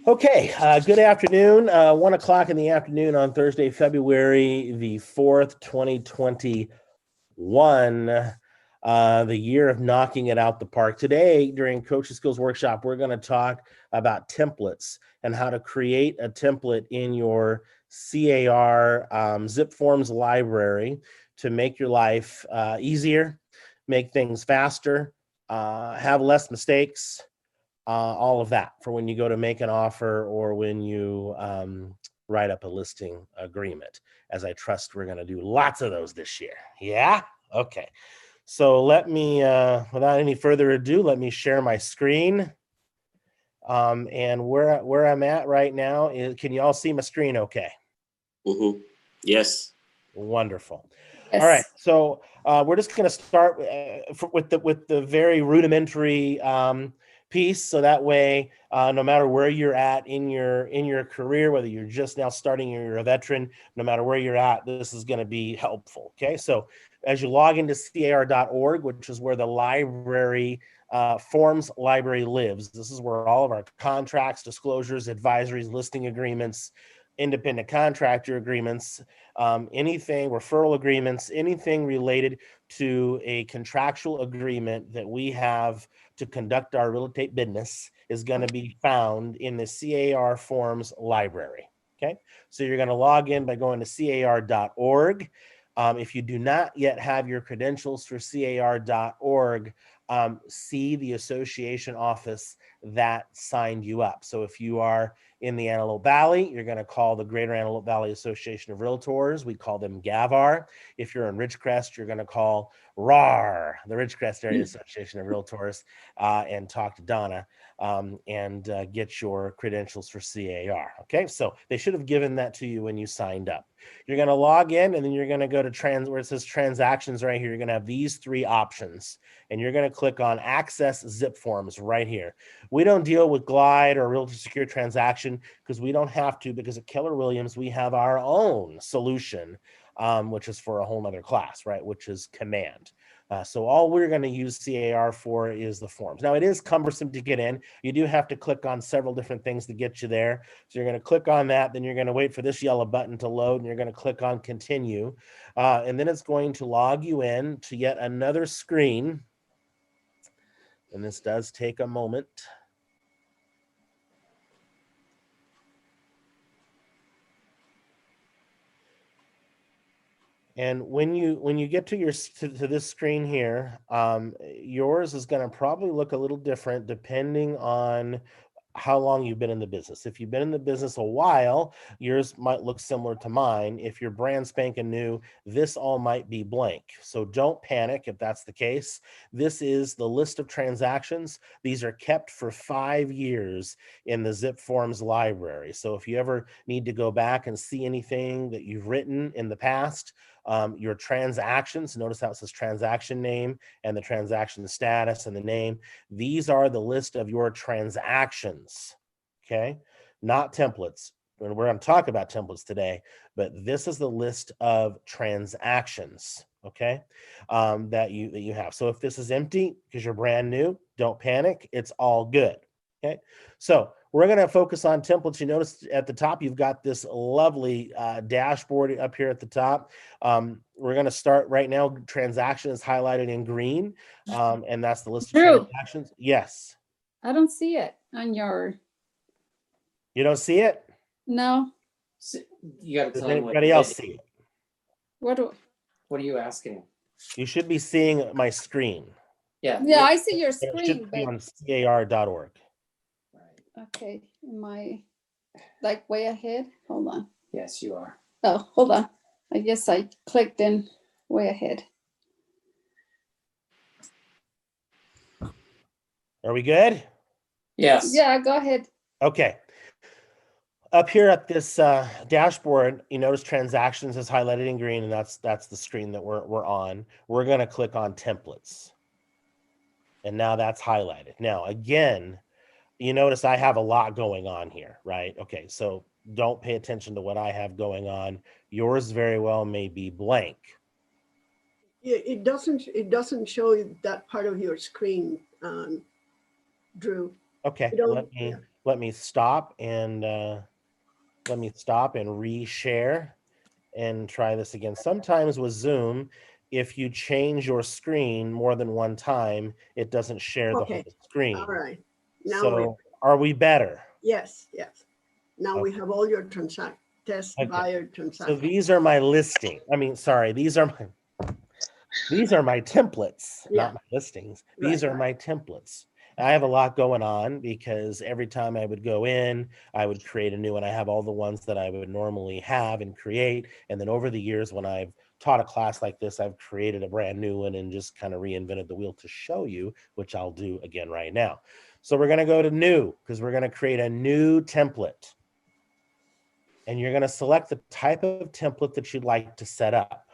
Okay, good afternoon. 1 o'clock in the afternoon on Thursday, February the 4th, 2021, the year of knocking it out the park. Today, during Coach Skills Workshop, we're going to talk about templates and how to create a template in your CAR zip forms library to make your life easier, make things faster, have less mistakes, all of that for when you go to make an offer or when you write up a listing agreement, as I trust we're going to do lots of those this year. Yeah? Okay. So let me, without any further ado, let me share my screen. And where I'm at right now is, can you all see my screen okay? Mm-hmm. Yes. Wonderful. Yes. All right. So we're just going to start with the very rudimentary piece, so that way no matter where you're at in your career, whether you're just now starting or you're a veteran, no matter where you're at, this is going to be helpful. Okay, so as you log into car.org, which is where the library forms library lives, this is where all of our contracts, disclosures, advisories, listing agreements, independent contractor agreements, anything, referral agreements, anything related to a contractual agreement that we have to conduct our real estate business is going to be found in the CAR forms library. Okay, so you're going to log in by going to car.org. If you do not yet have your credentials for car.org, see the association office that signed you up. So if you are in the Antelope Valley, you're going to call the Greater Antelope Valley Association of Realtors. We call them GAVAR. If you're in Ridgecrest, you're going to call RAR, the Ridgecrest Area Association of Realtors, and talk to Donna and get your credentials for CAR. Okay, so they should have given that to you when you signed up. You're going to log in, and then you're going to go to where it says transactions right here. You're going to have these three options, and you're going to click on access zip forms right here. We don't deal with Glide or Realtor Secure Transaction because we don't have to, because at Keller Williams, we have our own solution, which is for a whole nother class, right? Which is Command. So all we're going to use CAR for is the forms. Now, it is cumbersome to get in. You do have to click on several different things to get you there. So you're going to click on that. Then you're going to wait for this yellow button to load, and you're going to click on continue. And then it's going to log you in to yet another screen. And this does take a moment. And when you get to this screen here, yours is going to probably look a little different depending on how long you've been in the business. If you've been in the business a while, yours might look similar to mine. If you're brand spanking new, this all might be blank. So don't panic if that's the case. This is the list of transactions. These are kept for 5 years in the Zip Forms library. So if you ever need to go back and see anything that you've written in the past, your transactions, notice how it says transaction name and the transaction status and the name. These are the list of your transactions, okay? Not templates. And we're going to talk about templates today, but this is the list of transactions, okay, that you have. So if this is empty because you're brand new, don't panic. It's all good, okay? So we're going to focus on templates. You notice at the top, you've got this lovely dashboard up here at the top. We're going to start right now. Transaction is highlighted in green, and that's the list of transactions. Yes. I don't see it on your. You don't see it? No. You got to Does tell anybody else see it? What are you asking? You should be seeing my screen. Yeah. Yeah, I see your It screen, should be but on car.org. okay. Am I like way ahead? Hold on. Yes, you are. Oh, hold on. I guess I clicked in way ahead. Are we good? Yes. Yeah, go ahead. Okay. Up here at this dashboard, you notice transactions is highlighted in green, and that's the screen that we're on. We're going to click on templates. And now that's highlighted. Now, again, you notice I have a lot going on here, right? Okay, so don't pay attention to what I have going on. Yours very well may be blank. It doesn't show that part of your screen, Drew. Okay, let me stop and reshare and try this again. Sometimes with Zoom, if you change your screen more than one time, it doesn't share the whole Okay. screen. All right. Now So are we better? yes, yes. Now we Okay. have all your test Okay. buyer So transactions. these are my listing. I mean, sorry, these are my templates, Yeah. not my listings. Right, These are right. my templates. I have a lot going on because every time I would go in, I would create a new one. I have all the ones that I would normally have and create. And then over the years, when I've taught a class like this, I've created a brand new one and just kind of reinvented the wheel to show you, which I'll do again right now. So we're going to go to new because we're going to create a new template. And you're going to select the type of template that you'd like to set up.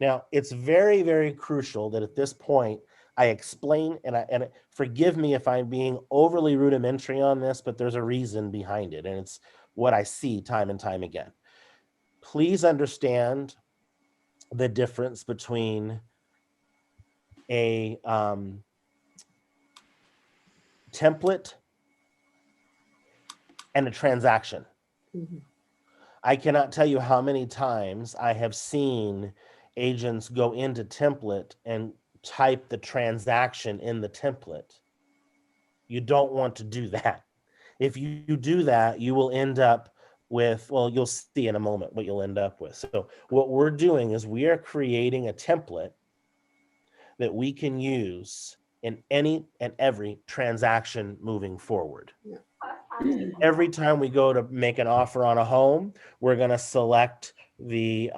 Now, it's very, very crucial that at this point I explain, and forgive me if I'm being overly rudimentary on this, but there's a reason behind it, and it's what I see time and time again. Please understand the difference between a template and a transaction. Mhm. I cannot tell you how many times I have seen agents go into template and type the transaction in the template. You don't want to do that. If you do that, you will end up with, well, you'll see in a moment what you'll end up with. So what we're doing is we are creating a template that we can use in any and every transaction moving forward. Every time we go to make an offer on a home, we're going to select the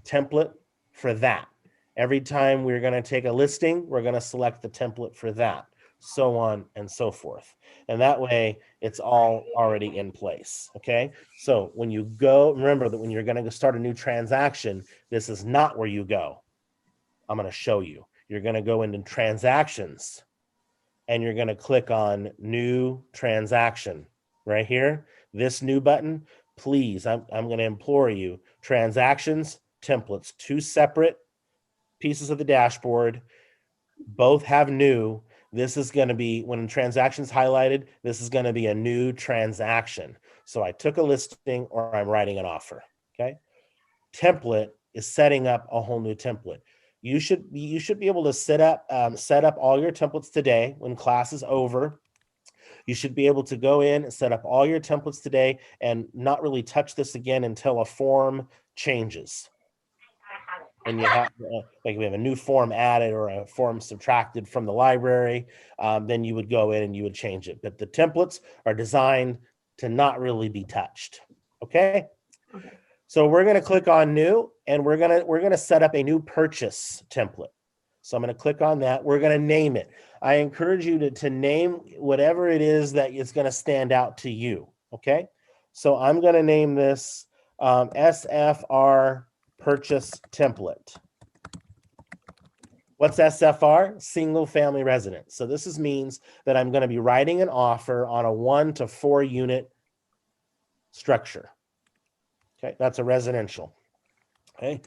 template for that. Every time we're going to take a listing, we're going to select the template for that, so on and so forth. And that way it's all already in place. Okay. So when you go, remember that when you're going to start a new transaction, this is not where you go. I'm going to show you. You're going to go into transactions and you're going to click on new transaction right here. This new button, please, I'm going to implore you, transactions, templates, two separate pieces of the dashboard, both have new. This is going to be, when transactions highlighted, this is going to be a new transaction. So I took a listing or I'm writing an offer. Okay. Template is setting up a whole new template. You should be able to set up all your templates today when class is over. You should be able to go in and set up all your templates today and not really touch this again until a form changes. And you have, like we have a new form added or a form subtracted from the library, then you would go in and you would change it. But the templates are designed to not really be touched. Okay. Okay. So we're going to click on new and we're going to set up a new purchase template. So I'm going to click on that. We're going to name it. I encourage you to name whatever it is that is going to stand out to you. Okay. So I'm going to name this SFR purchase template. What's SFR? Single family residence. So this means that I'm going to be writing an offer on a 1 to 4 unit structure. Okay, that's a residential. Okay,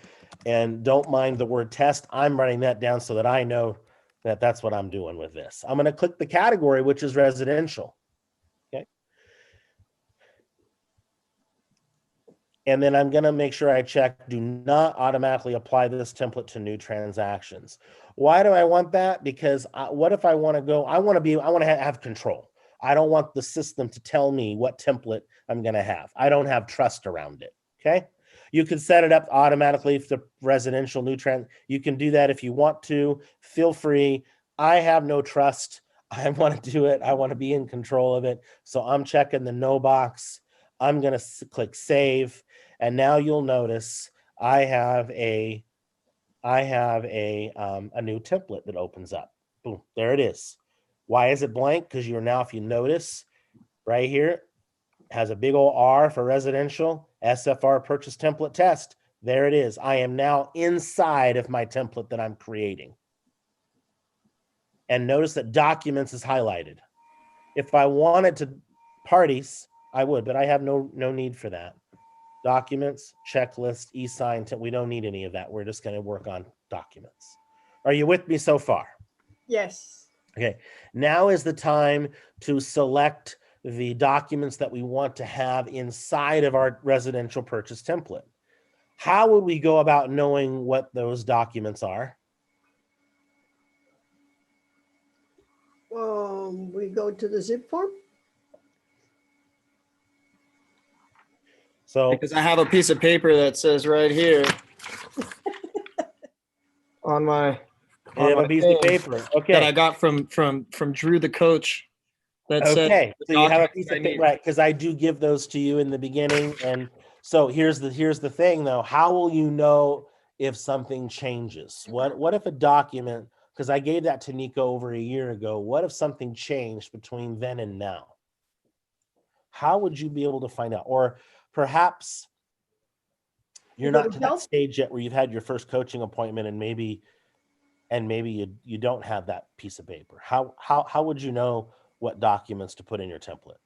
and don't mind the word test. I'm writing that down so that I know that that's what I'm doing with this. I'm going to click the category, which is residential. Okay. And then I'm going to make sure I check, do not automatically apply this template to new transactions. Why do I want that? Because what if I want to go, I want to have control. I don't want the system to tell me what template I'm going to have. I don't have trust around it. Okay. You can set it up automatically for the residential new trend. You can do that if you want to. Feel free. I have no trust. I want to do it. I want to be in control of it. So I'm checking the no box. I'm going to click save. And now you'll notice I have a new template that opens up. Boom, there it is. Why is it blank? Because you're now, if you notice right here, has a big old R for residential, SFR purchase template test. There it is. I am now inside of my template that I'm creating. And notice that documents is highlighted. If I wanted to parties, I would, but I have no need for that. Documents, checklist, e-sign, we don't need any of that. We're just going to work on documents. Are you with me so far? Yes. Okay, now is the time to select the documents that we want to have inside of our residential purchase template. How would we go about knowing what those documents are? We go to the zip form. So Because I have a piece of paper that says right here on my you have a piece of thing paper. that I Okay. got from Drew the coach that said Okay. the So you have a documents piece I of paper, need. right? Because I do give those to you in the beginning. And so here's the thing though. How will you know if something changes? What if a document, because I gave that to Nico over a year ago, what if something changed between then and now? How would you be able to find out? Or perhaps you're You go not to to that help. stage yet where you've had your first coaching appointment and maybe you don't have that piece of paper. How would you know what documents to put in your template?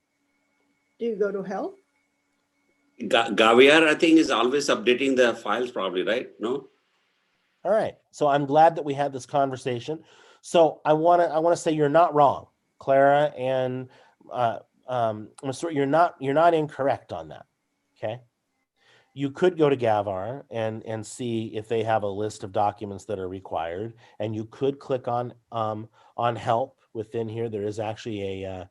Do you go to help? Gaviar, I think, is always updating the files, probably, right? No? All right. So I'm glad that we had this conversation. So I want to say you're not wrong, Clara, and you're not incorrect on that. Okay. You could go to Gavar and see if they have a list of documents that are required, and you could click on help within here. There is actually a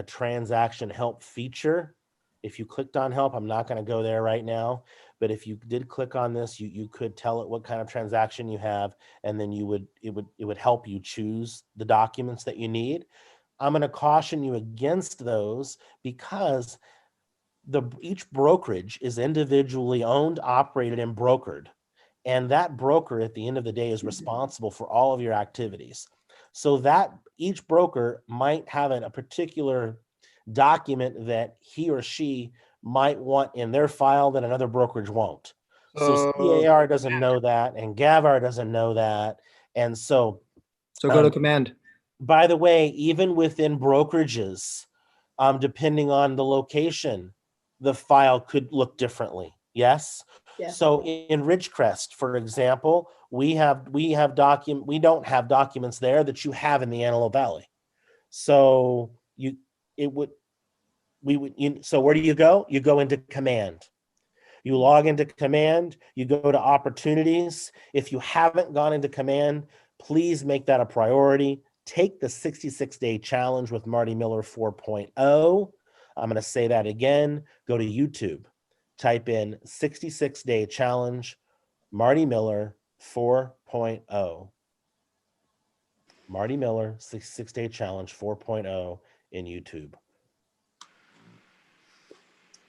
transaction help feature. If you clicked on help, I'm not going to go there right now, but if you did click on this, you could tell it what kind of transaction you have, and then it would help you choose the documents that you need. I'm going to caution you against those because each brokerage is individually owned, operated, and brokered. And that broker at the end of the day is responsible for all of your activities. So that each broker might have a particular document that he or she might want in their file that another brokerage won't. So CAR doesn't know that, and Gavar doesn't know that. And so go to command. by the way, even within brokerages, depending on the location, the file could look differently. Yes. Yes. So in Ridgecrest, for example, we don't have documents there that you have in the Antelope Valley. So so where do you go? You go into command. You log into command, you go to opportunities. If you haven't gone into command, please make that a priority. Take the 66-day challenge with Marty Miller 4.0. I'm going to say that again. Go to YouTube, type in 66-day challenge, Marty Miller 4.0. Marty Miller 66-day challenge 4.0 in YouTube.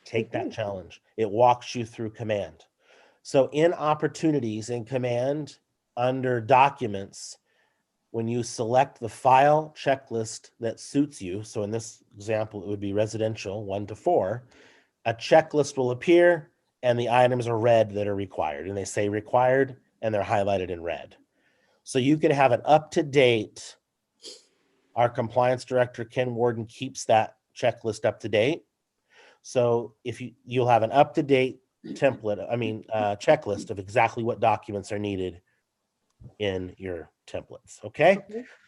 Take that challenge. It walks you through command. So in opportunities in command under documents, when you select the file checklist that suits you, so in this example, it would be residential 1 to 4, a checklist will appear and the items are red that are required, and they say required and they're highlighted in red. So you could have it up to date. Our compliance director, Ken Warden, keeps that checklist up to date. So if you'll have an up-to-date checklist of exactly what documents are needed in your templates. Okay.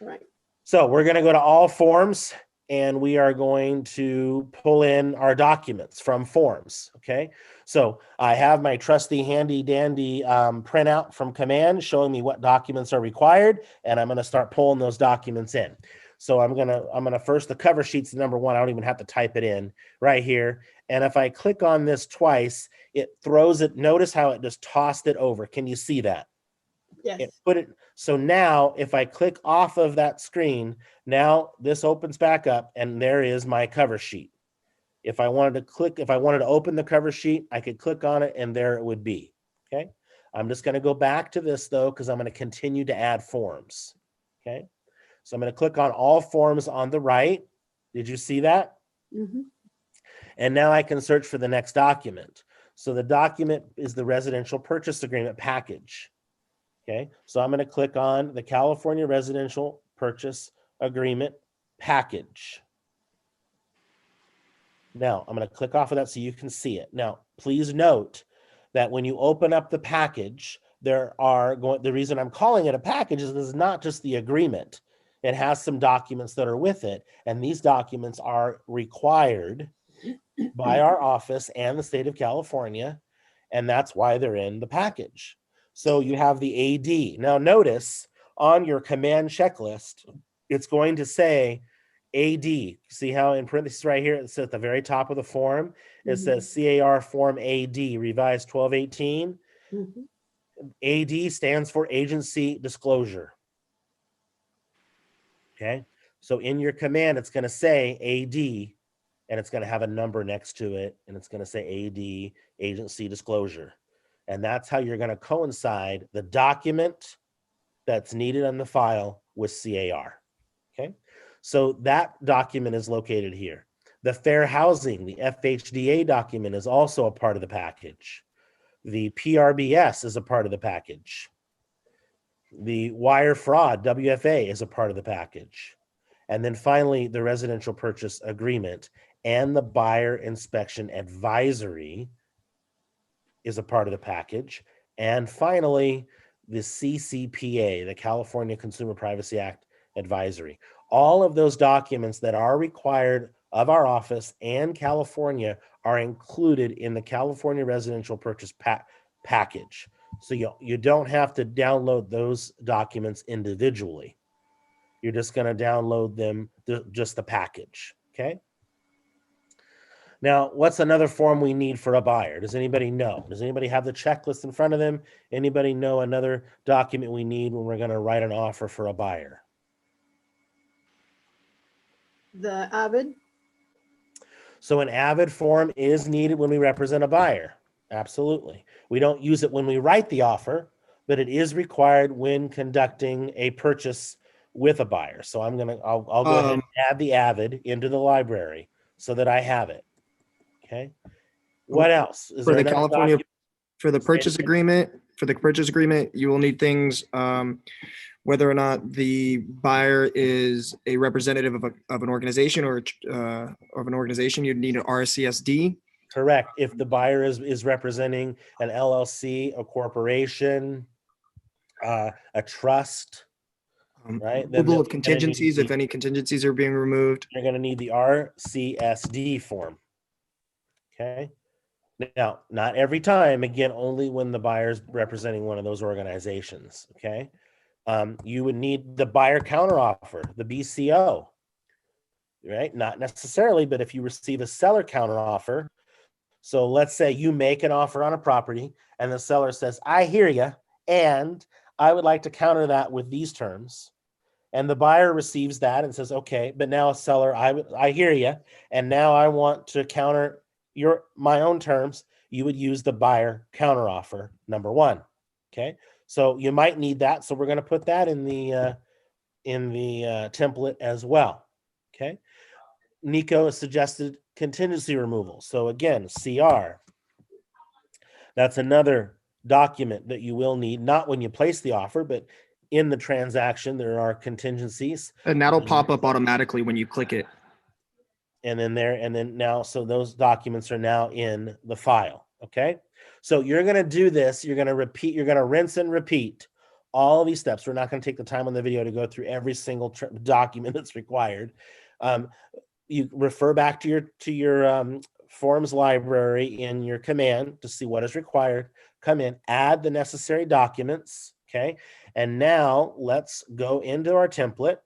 Right. So we're going to go to all forms and we are going to pull in our documents from forms. Okay. So I have my trusty handy dandy printout from command showing me what documents are required. And I'm going to start pulling those documents in. So I'm gonna first, the cover sheet's number 1. I don't even have to type it in right here. And if I click on this twice, it throws it. Notice how it just tossed it over. Can you see that? Yes. It put it. So now if I click off of that screen, now this opens back up and there is my cover sheet. If I wanted to open the cover sheet, I could click on it and there it would be. Okay. I'm just going to go back to this though, because I'm going to continue to add forms. Okay. So I'm going to click on all forms on the right. Did you see that? Mm-hmm. And now I can search for the next document. So the document is the residential purchase agreement package. Okay. So I'm going to click on the California residential purchase agreement package. Now I'm going to click off of that so you can see it. Now, please note that when you open up the package, the reason I'm calling it a package is it's not just the agreement. it has some documents that are with it. And these documents are required by our office and the state of California. And that's why they're in the package. So you have the AD. Now notice on your command checklist, it's going to say AD. See how in parentheses right here, it's at the very top of the form. It says CAR Form AD, revised 1218. AD stands for agency disclosure. Okay. So in your command, it's going to say AD and it's going to have a number next to it. And it's going to say AD, agency disclosure. And that's how you're going to coincide the document that's needed on the file with CAR. Okay. So that document is located here. The fair housing, the FHDA document is also a part of the package. The PRBS is a part of the package. The wire fraud, WFA, is a part of the package. And then finally, the residential purchase agreement and the buyer inspection advisory is a part of the package. And finally, the CCPA, the California Consumer Privacy Act advisory. All of those documents that are required of our office and California are included in the California residential purchase package. So you don't have to download those documents individually. You're just going to download them, just the package. Okay. Now, what's another form we need for a buyer? Does anybody know? Does anybody have the checklist in front of them? Anybody know another document we need when we're going to write an offer for a buyer? The AVID. So an AVID form is needed when we represent a buyer. Absolutely. We don't use it when we write the offer, but it is required when conducting a purchase with a buyer. So I'll go ahead and add the AVID into the library so that I have it. Okay. What else? Is For there the another California, document? for the purchase agreement, you will need things, whether or not the buyer is a representative of an organization or of an organization, you'd need an RCSD. Correct. If the buyer is representing an LLC, a corporation, a trust, right? Then Removal of they're gonna need contingencies, if any contingencies are being removed. You're going to need the RCSD form. Okay. Now, not every time, again, only when the buyer's representing one of those organizations. Okay. You would need the buyer counteroffer, the BCO, right? Not necessarily, but if you receive a seller counteroffer, so let's say you make an offer on a property and the seller says, I hear you, and I would like to counter that with these terms. And the buyer receives that and says, okay, but now a seller, I hear you, and now I want to counter my own terms. You would use the buyer counteroffer number 1. Okay, so you might need that. So we're going to put that in the template as well. Okay, Nico has suggested contingency removal. So again, CR. That's another document that you will need, not when you place the offer, but in the transaction, there are contingencies. And that'll pop up automatically when you click it. And then now, so those documents are now in the file. Okay. So you're going to do this. You're going to repeat, you're going to rinse and repeat all of these steps. We're not going to take the time on the video to go through every single document that's required. You refer back to your forms library in your command to see what is required. Come in, add the necessary documents. Okay. And now let's go into our template.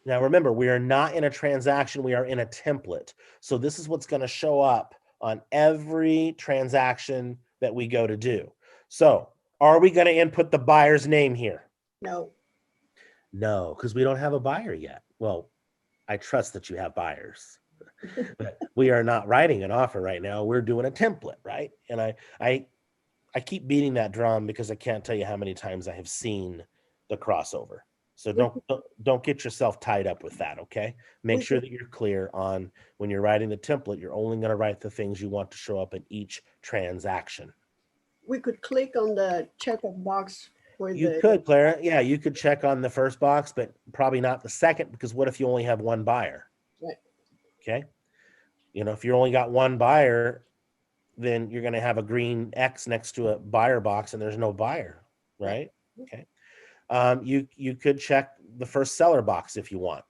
Now, remember, we are not in a transaction. We are in a template. So this is what's going to show up on every transaction that we go to do. So are we going to input the buyer's name here? No. No, because we don't have a buyer yet. Well, I trust that you have buyers. But we are not writing an offer right now. We're doing a template, right? And I keep beating that drum because I can't tell you how many times I have seen the crossover. So don't get yourself tied up with that, okay? Make sure that you're clear on when you're writing the template, you're only going to write the things you want to show up in each transaction. We could click on the check box for You could, Clara. Yeah, you could check on the first box, but probably not the second, because what if you only have one buyer? Right. Okay. You know, if you only got one buyer, then you're going to have a green X next to a buyer box and there's no buyer, right? Okay. You could check the first seller box if you want.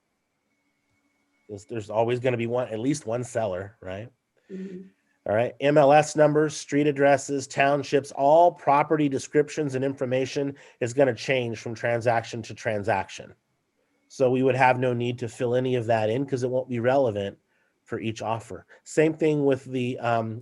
There's always going to be at least one seller, right? Mhm. All right, MLS numbers, street addresses, townships, all property descriptions and information is going to change from transaction to transaction. So we would have no need to fill any of that in because it won't be relevant for each offer. Same thing with the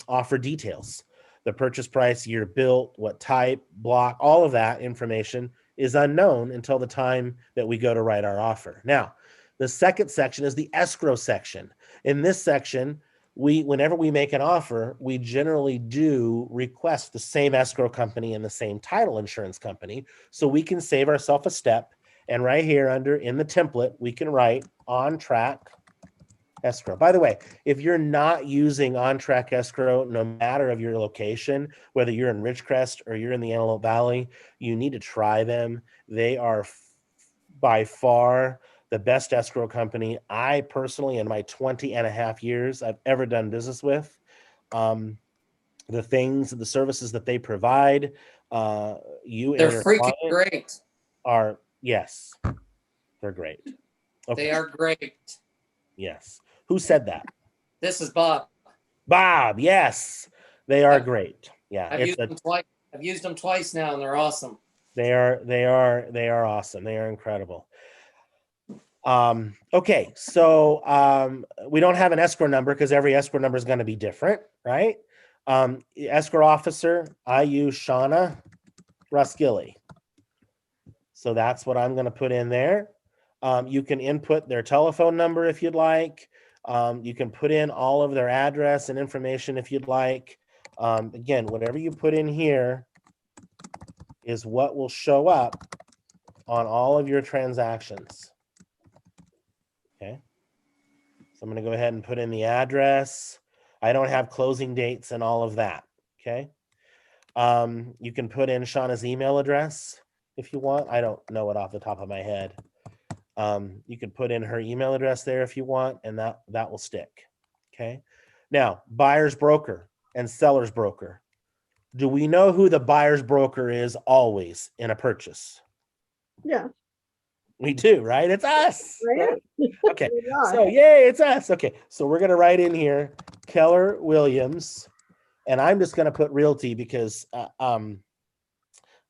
offer details, the purchase price, year built, what type, block, all of that information is unknown until the time that we go to write our offer. Now, the second section is the escrow section. In this section, whenever we make an offer, we generally do request the same escrow company and the same title insurance company, so we can save ourselves a step. And right here in the template, we can write on track escrow. By the way, if you're not using on track escrow, no matter of your location, whether you're in Ridgecrest or you're in the Antelope Valley, you need to try them. They are by far the best escrow company I personally, in my 20.5 years I've ever done business with. The services that they provide, you They're and your freaking client great. are, yes, they're great. Okay. They are great. Yes. Who said that? This is Bob. Bob. Yes, they are I've- great. Yeah, I've used them twice. I've used them twice now, and they're awesome. they are awesome. They are incredible. Okay, so we don't have an escrow number because every escrow number is going to be different, right? Escrow officer, I use Shauna Roskilly. So that's what I'm going to put in there. You can input their telephone number if you'd like. You can put in all of their address and information if you'd like. Again, whatever you put in here is what will show up on all of your transactions. Okay. So I'm going to go ahead and put in the address. I don't have closing dates and all of that. Okay. You can put in Shauna's email address if you want. I don't know it off the top of my head. You can put in her email address there if you want, and that will stick. Okay. Now, buyer's broker and seller's broker. Do we know who the buyer's broker is always in a purchase? Yeah. We do, right? It's us. Right. Okay. We are. So yay, it's us. Okay. So we're gonna write in here Keller Williams, and I'm just gonna put Realty because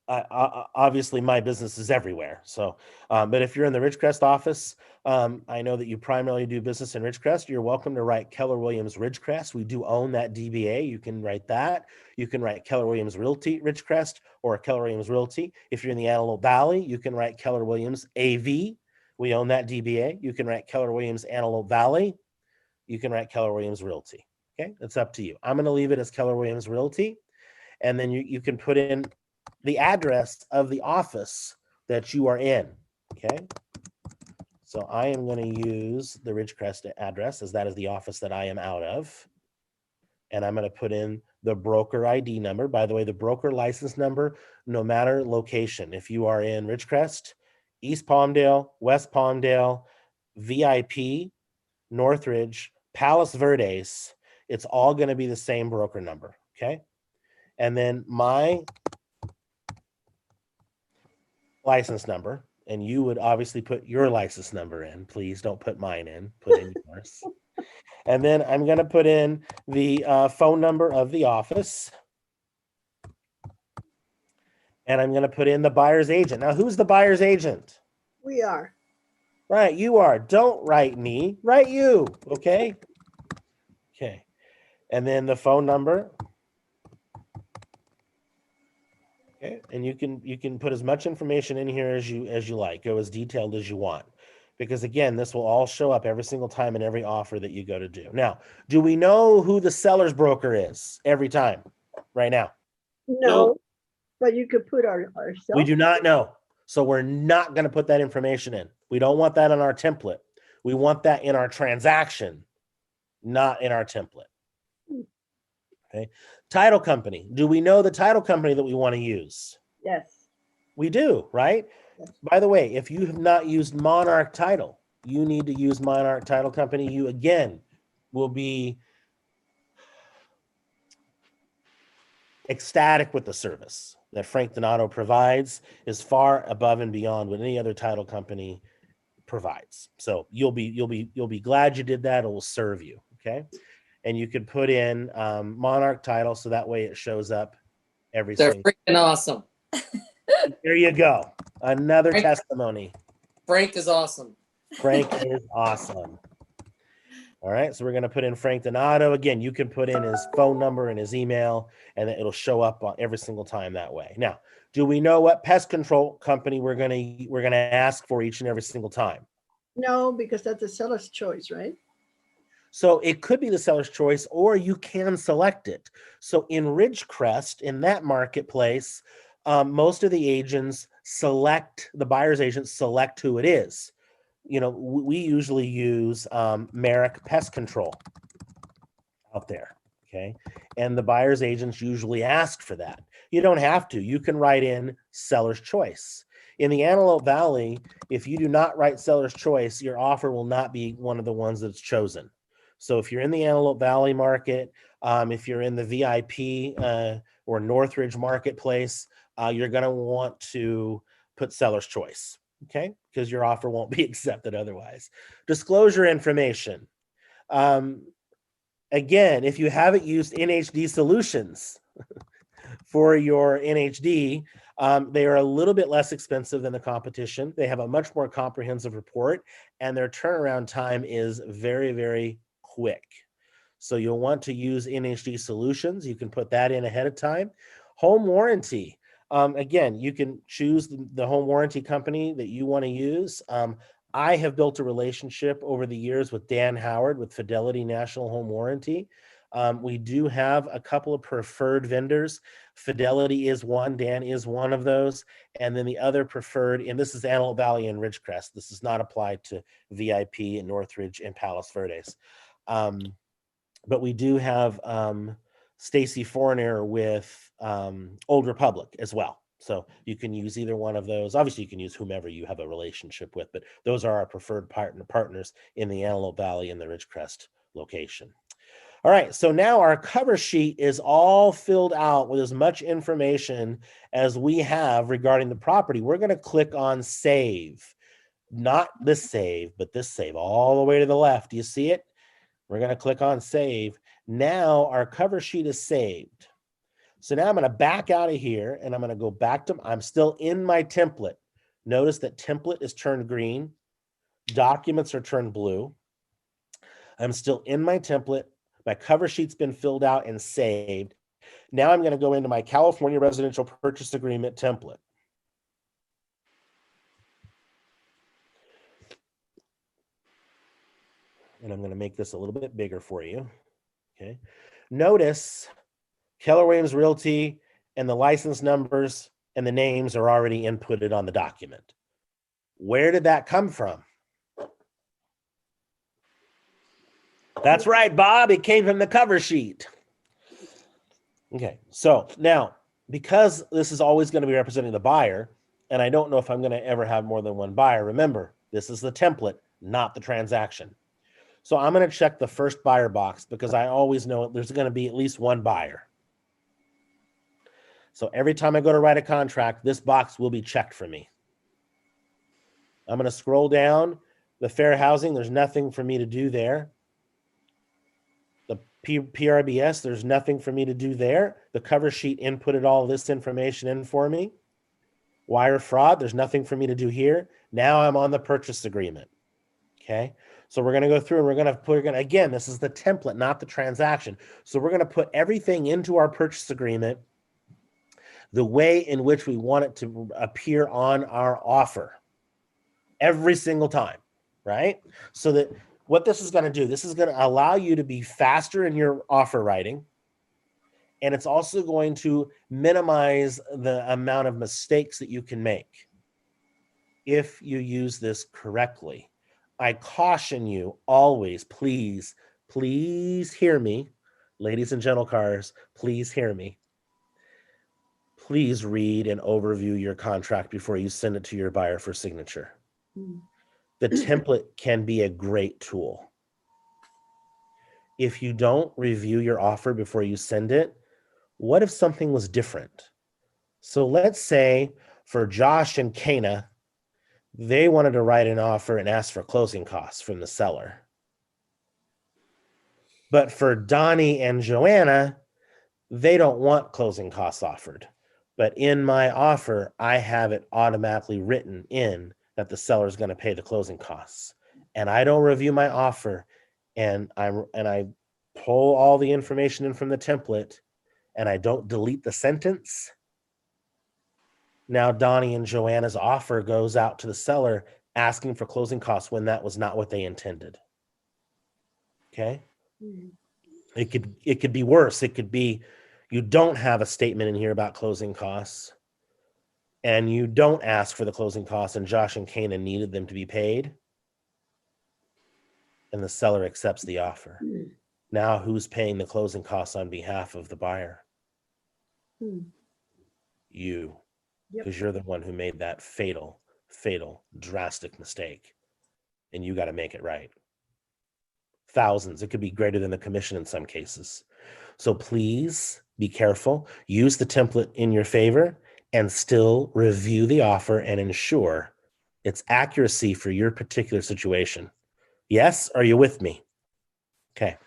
obviously my business is everywhere. So, but if you're in the Ridgecrest office, I know that you primarily do business in Ridgecrest. You're welcome to write Keller Williams Ridgecrest. We do own that DBA. You can write that. You can write Keller Williams Realty Ridgecrest or Keller Williams Realty. If you're in the Antelope Valley, you can write Keller Williams AV. We own that DBA. You can write Keller Williams Antelope Valley. You can write Keller Williams Realty. Okay, it's up to you. I'm going to leave it as Keller Williams Realty. And then you can put in the address of the office that you are in. Okay. So I am going to use the Ridgecrest address as that is the office that I am out of. And I'm going to put in the broker ID number. By the way, the broker license number, no matter location, if you are in Ridgecrest, East Palmdale, West Palmdale, VIP, Northridge, Palos Verdes, it's all going to be the same broker number. Okay. And then my license number, and you would obviously put your license number in. Please don't put mine in, put in yours. And then I'm going to put in the phone number of the office. And I'm going to put in the buyer's agent. Now, who's the buyer's agent? We are. Right, you are. Don't write me, write you. Okay. Okay. And then the phone number. Okay. And you can put as much information in here as you like. Go as detailed as you want. Because again, this will all show up every single time in every offer that you go to do. Now, do we know who the seller's broker is every time right now? No, but you could put ourselves. We do not know. So we're not going to put that information in. We don't want that in our template. We want that in our transaction, not in our template. Okay. Title company. Do we know the title company that we want to use? Yes. We do, right? Yes. By the way, if you have not used Monarch Title, you need to use Monarch Title Company. You again will be ecstatic with the service. that Frank Donato provides is far above and beyond what any other title company provides. So you'll be glad you did that. It will serve you. Okay. And you could put in Monarch title so that way it shows up every They're single. freaking awesome. There you go. Another Frank- testimony. Frank is awesome. Frank is awesome. All right, so we're going to put in Frank Donato. Again, you can put in his phone number and his email, and it'll show up on every single time that way. Now, do we know what pest control company we're going to ask for each and every single time? No, because that's a seller's choice, right? So it could be the seller's choice, or you can select it. So in Ridgecrest, in that marketplace, most of the agents select, the buyer's agents select who it is. You know, we usually use Merrick Pest Control out there, okay? And the buyer's agents usually ask for that. You don't have to. You can write in seller's choice. In the Antelope Valley, if you do not write seller's choice, your offer will not be one of the ones that's chosen. So if you're in the Antelope Valley market, if you're in the VIP or Northridge marketplace, you're going to want to put seller's choice, okay? Because your offer won't be accepted otherwise. Disclosure information. Again, if you haven't used NHD Solutions for your NHD, they are a little bit less expensive than the competition. They have a much more comprehensive report, and their turnaround time is very, very quick. So you'll want to use NHD Solutions. You can put that in ahead of time. Home warranty. Again, you can choose the home warranty company that you want to use. I have built a relationship over the years with Dan Howard with Fidelity National Home Warranty. We do have a couple of preferred vendors. Fidelity is one, Dan is one of those. And then the other preferred, and this is Antelope Valley and Ridgecrest. This is not applied to VIP and Northridge and Palos Verdes. But we do have Stacy Fournier with Old Republic as well. So you can use either one of those. Obviously, you can use whomever you have a relationship with, but those are our preferred partners in the Antelope Valley and the Ridgecrest location. All right, so now our cover sheet is all filled out with as much information as we have regarding the property. We're going to click on save. Not this save, but this save all the way to the left. Do you see it? We're going to click on save. Now our cover sheet is saved. So now I'm going to back out of here and I'm going to go back to, I'm still in my template. Notice that template is turned green. Documents are turned blue. I'm still in my template. My cover sheet's been filled out and saved. Now I'm going to go into my California Residential Purchase Agreement template. And I'm going to make this a little bit bigger for you. Okay. Notice Keller Williams Realty and the license numbers and the names are already inputted on the document. Where did that come from? That's right, Bob. It came from the cover sheet. Okay. So now, because this is always going to be representing the buyer, and I don't know if I'm going to ever have more than one buyer, remember, this is the template, not the transaction. So I'm going to check the first buyer box because I always know there's going to be at least one buyer. So every time I go to write a contract, this box will be checked for me. I'm going to scroll down. The fair housing, there's nothing for me to do there. The PRBS, there's nothing for me to do there. The cover sheet inputted all this information in for me. Wire fraud, there's nothing for me to do here. Now I'm on the purchase agreement. Okay. So we're going to go through and we're going to put, again, this is the template, not the transaction. So we're going to put everything into our purchase agreement the way in which we want it to appear on our offer every single time, right? So that what this is going to do, this is going to allow you to be faster in your offer writing. And it's also going to minimize the amount of mistakes that you can make if you use this correctly. I caution you always, please, please hear me. Ladies and gentle cars, please hear me. Please read and overview your contract before you send it to your buyer for signature. The template can be a great tool. If you don't review your offer before you send it, what if something was different? So let's say for Josh and Kana, they wanted to write an offer and ask for closing costs from the seller. But for Donnie and Joanna, they don't want closing costs offered. But in my offer, I have it automatically written in that the seller is going to pay the closing costs. And I don't review my offer, and I pull all the information in from the template, and I don't delete the sentence. Now Donnie and Joanna's offer goes out to the seller asking for closing costs when that was not what they intended. Okay? It could be worse. It could be you don't have a statement in here about closing costs, and you don't ask for the closing costs, and Josh and Kana needed them to be paid, and the seller accepts the offer. Now who's paying the closing costs on behalf of the buyer? You, because you're the one who made that fatal, drastic mistake, and you got to make it right. Thousands. It could be greater than the commission in some cases. So please be careful. Use the template in your favor and still review the offer and ensure its accuracy for your particular situation. Yes? Are you with me? Okay.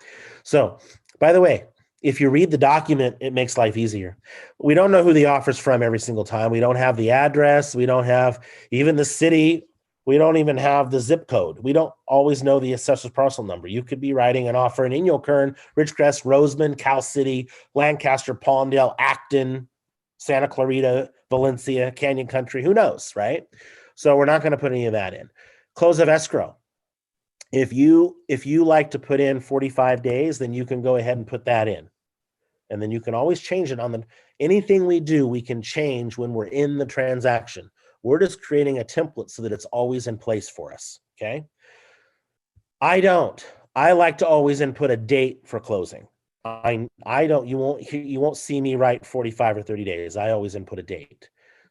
So, by the way, if you read the document, it makes life easier. We don't know who the offer's from every single time. We don't have the address. We don't have even the city. We don't even have the zip code. We don't always know the assessor's parcel number. You could be writing an offer in Inyo Kern, Ridgecrest, Roseman, Cal City, Lancaster, Palmdale, Acton, Santa Clarita, Valencia, Canyon Country. Who knows, right? So we're not going to put any of that in. Close of escrow. If you like to put in 45 days, then you can go ahead and put that in. And then you can always change it on the anything we do, we can change when we're in the transaction. We're just creating a template so that it's always in place for us. Okay. I don't. I like to always input a date for closing. I don't. You won't see me write 45 or 30 days. I always input a date.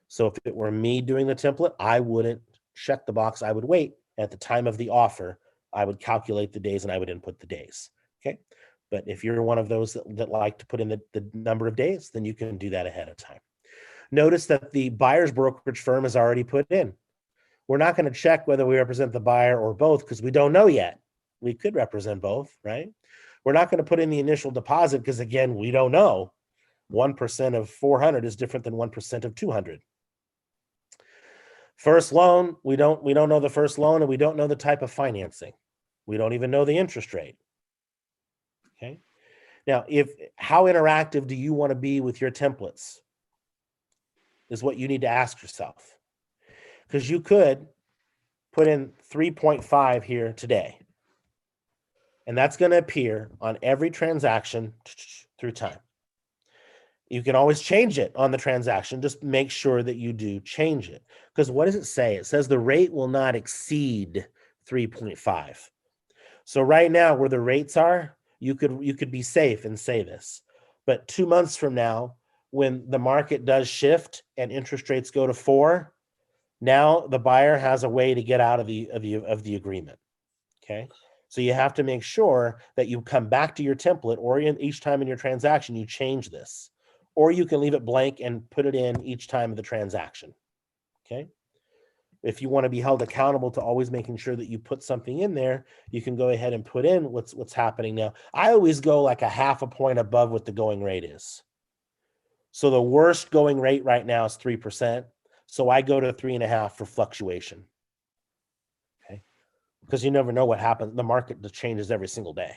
So if it were me doing the template, I wouldn't check the box. I would wait at the time of the offer. I would calculate the days and I would input the days. Okay. But if you're one of those that like to put in the number of days, then you can do that ahead of time. Notice that the buyer's brokerage firm is already put in. We're not going to check whether we represent the buyer or both because we don't know yet. We could represent both, right? We're not going to put in the initial deposit because, again, we don't know. 1% of 400 is different than 1% of 200. First loan, we don't know the first loan, and we don't know the type of financing. We don't even know the interest rate. Okay. Now, how interactive do you want to be with your templates is what you need to ask yourself. Because you could put in 3.5 here today. And that's going to appear on every transaction through time. You can always change it on the transaction. Just make sure that you do change it. Because what does it say? It says the rate will not exceed 3.5. So right now where the rates are, you could be safe and say this. But 2 months from now, when the market does shift and interest rates go to 4, now the buyer has a way to get out of the agreement. Okay. So you have to make sure that you come back to your template, or each time in your transaction, you change this, or you can leave it blank and put it in each time of the transaction. Okay. If you want to be held accountable to always making sure that you put something in there, you can go ahead and put in what's happening now. I always go like a half a point above what the going rate is. So the worst going rate right now is 3%. So I go to 3.5 for fluctuation. Okay. Because you never know what happens. The market changes every single day.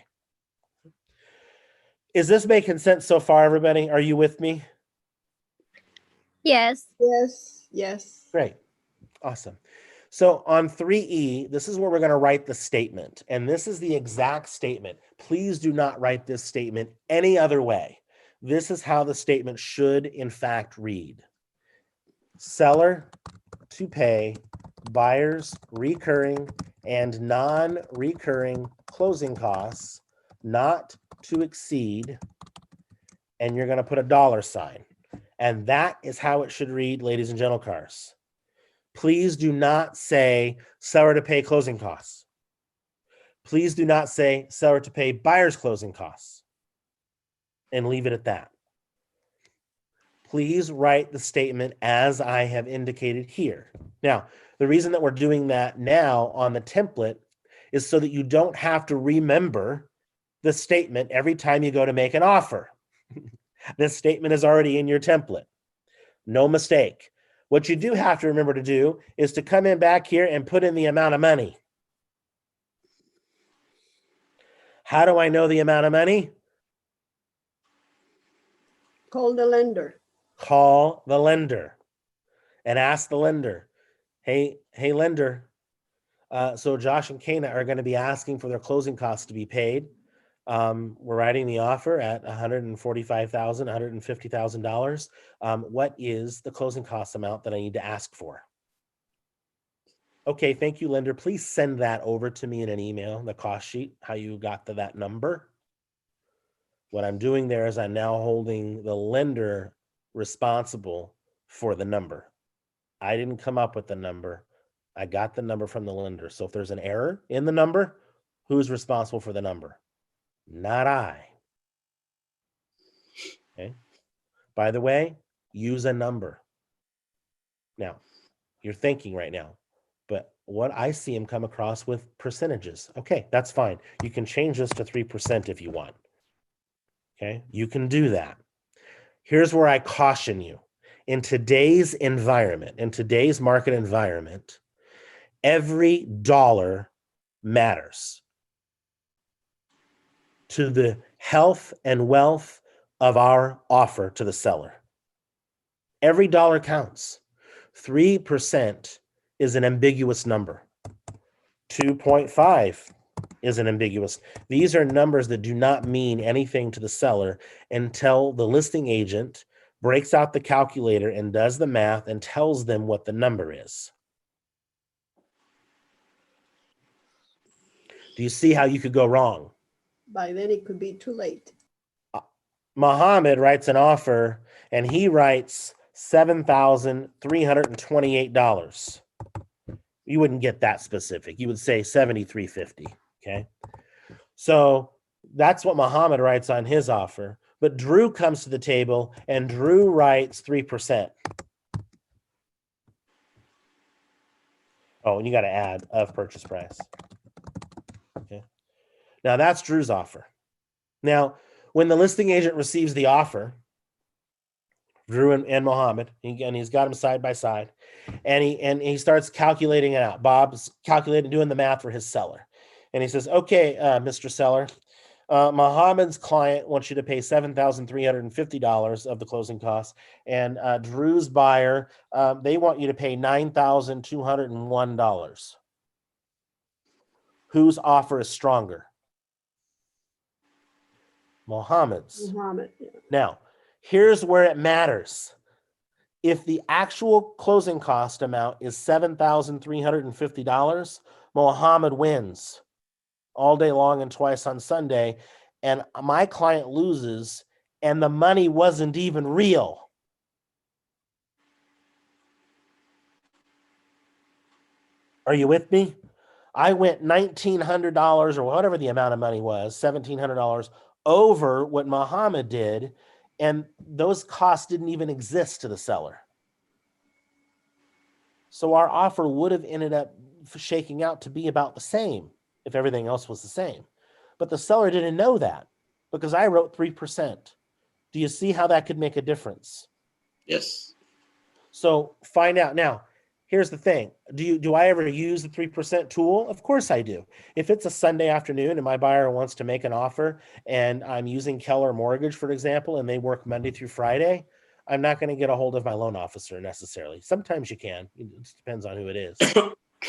Is this making sense so far, everybody? Are you with me? Yes. Yes, yes. Great. Awesome. So on 3E, this is where we're going to write the statement. And this is the exact statement. Please do not write this statement any other way. This is how the statement should, in fact, read. Seller to pay buyers recurring and non-recurring closing costs not to exceed, and you're going to put a $sign. And that is how it should read, ladies and gentle cars. Please do not say seller to pay closing costs. Please do not say seller to pay buyer's closing costs and leave it at that. please write the statement as I have indicated here. Now, the reason that we're doing that now on the template is so that you don't have to remember the statement every time you go to make an offer. This statement is already in your template. No mistake. What you do have to remember to do is to come in back here and put in the amount of money. How do I know the amount of money? Call the lender. Call the lender and ask the lender, hey lender, so Josh and Kana are going to be asking for their closing costs to be paid. We're writing the offer at $145,000, $150,000. What is the closing cost amount that I need to ask for? Okay, thank you, lender. Please send that over to me in an email, the cost sheet, how you got to that number. What I'm doing there is I'm now holding the lender responsible for the number. I didn't come up with the number. I got the number from the lender. So if there's an error in the number, who's responsible for the number? Not I. Okay. By the way, use a number. Now, you're thinking right now, but what I see him come across with percentages. Okay, that's fine. You can change this to 3% if you want. Okay, you can do that. Here's where I caution you. In today's environment, in today's market environment, every dollar matters to the health and wealth of our offer to the seller. Every dollar counts. 3% is an ambiguous number. 2.5 is an ambiguous. These are numbers that do not mean anything to the seller until the listing agent breaks out the calculator and does the math and tells them what the number is. Do you see how you could go wrong? By then it could be too late. Muhammad writes an offer and he writes $7,328. You wouldn't get that specific. You would say $7,350. Okay. So that's what Muhammad writes on his offer. But Drew comes to the table and Drew writes 3%. Oh, and you got to add of purchase price. Okay. Now that's Drew's offer. Now, when the listing agent receives the offer, Drew and Muhammad, and he's got them side by side, and he starts calculating it out. Bob's calculating, doing the math for his seller. And he says, okay, Mr. Seller, Muhammad's client wants you to pay $7,350 of the closing costs. And Drew's buyer, they want you to pay $9,201. Whose offer is stronger? Muhammad's. Muhammad, yeah. Now, here's where it matters. If the actual closing cost amount is $7,350, Muhammad wins all day long and twice on Sunday, and my client loses, and the money wasn't even real. Are you with me? I went $1,900 or whatever the amount of money was, $1,700 over what Muhammad did, and those costs didn't even exist to the seller. So our offer would have ended up shaking out to be about the same if everything else was the same. But the seller didn't know that because I wrote 3%. Do you see how that could make a difference? Yes. So find out. Now, here's the thing. Do I ever use the 3% tool? Of course I do. If it's a Sunday afternoon and my buyer wants to make an offer and I'm using Keller Mortgage, for example, and they work Monday through Friday, I'm not going to get a hold of my loan officer necessarily. Sometimes you can. It just depends on who it is.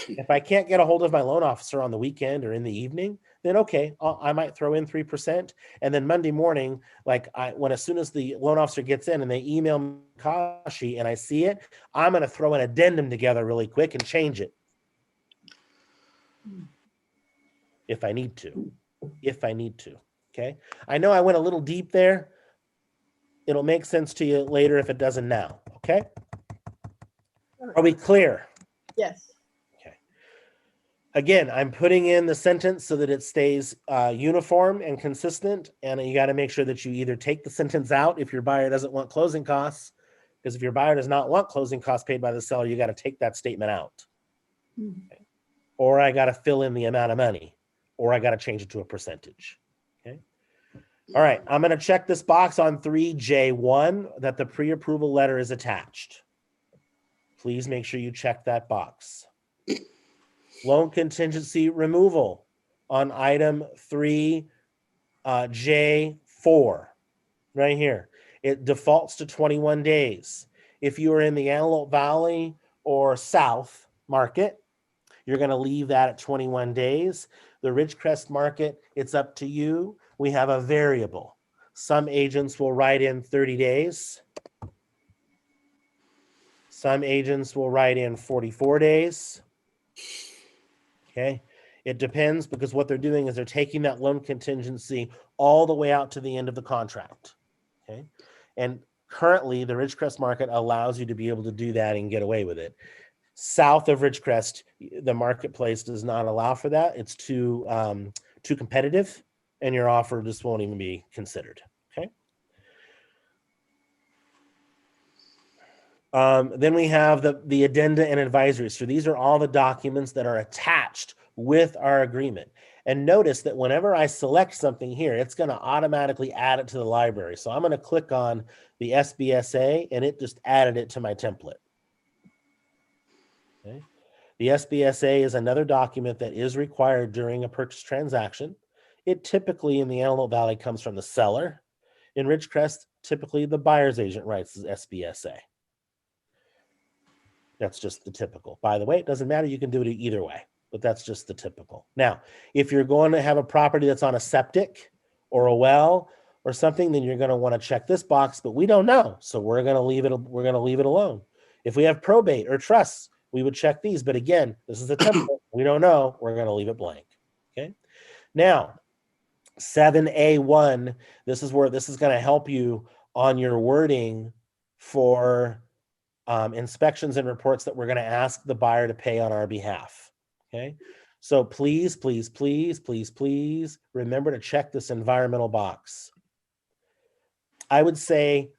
If I can't get a hold of my loan officer on the weekend or in the evening, then okay, I might throw in 3%. And then Monday morning, as soon as the loan officer gets in and they email me Kashi and I see it, I'm going to throw an addendum together really quick and change it. If I need to. Okay. I know I went a little deep there. It'll make sense to you later if it doesn't now. Okay. Are we clear? Yes. Again, I'm putting in the sentence so that it stays uniform and consistent. And you got to make sure that you either take the sentence out if your buyer doesn't want closing costs, Because if your buyer does not want closing costs paid by the seller, you got to take that statement out. Mhm. Okay. Or I got to fill in the amount of money, or I got to change it to a percentage. Okay. All right. I'm going to check this box on 3J1 that the pre-approval letter is attached. Please make sure you check that box. Loan contingency removal on item 3J4 right here. It defaults to 21 days. If you are in the Antelope Valley or South market, you're going to leave that at 21 days. The Ridgecrest market, it's up to you. We have a variable. Some agents will write in 30 days. Some agents will write in 44 days. Okay. It depends, because what they're doing is they're taking that loan contingency all the way out to the end of the contract. Okay. And currently the Ridgecrest market allows you to be able to do that and get away with it. South of Ridgecrest, the marketplace does not allow for that. It's too competitive, and your offer just won't even be considered. Okay. Then we have the addenda and advisories. So these are all the documents that are attached with our agreement. And notice that whenever I select something here, it's going to automatically add it to the library. So I'm going to click on the SBSA, and it just added it to my template. Okay. The SBSA is another document that is required during a purchase transaction. It typically in the Antelope Valley comes from the seller. In Ridgecrest, typically the buyer's agent writes the SBSA. That's just the typical. By the way, it doesn't matter. You can do it either way, but that's just the typical. Now, if you're going to have a property that's on a septic or a well or something, then you're going to want to check this box, but we don't know. So we're going to leave it. We're going to leave it alone. If we have probate or trusts, we would check these. But again, this is a template. We don't know. We're going to leave it blank. Okay. Now, 7A1, this is where this is going to help you on your wording for inspections and reports that we're going to ask the buyer to pay on our behalf. Okay. So please, please, please, please, please remember to check this environmental box. I would say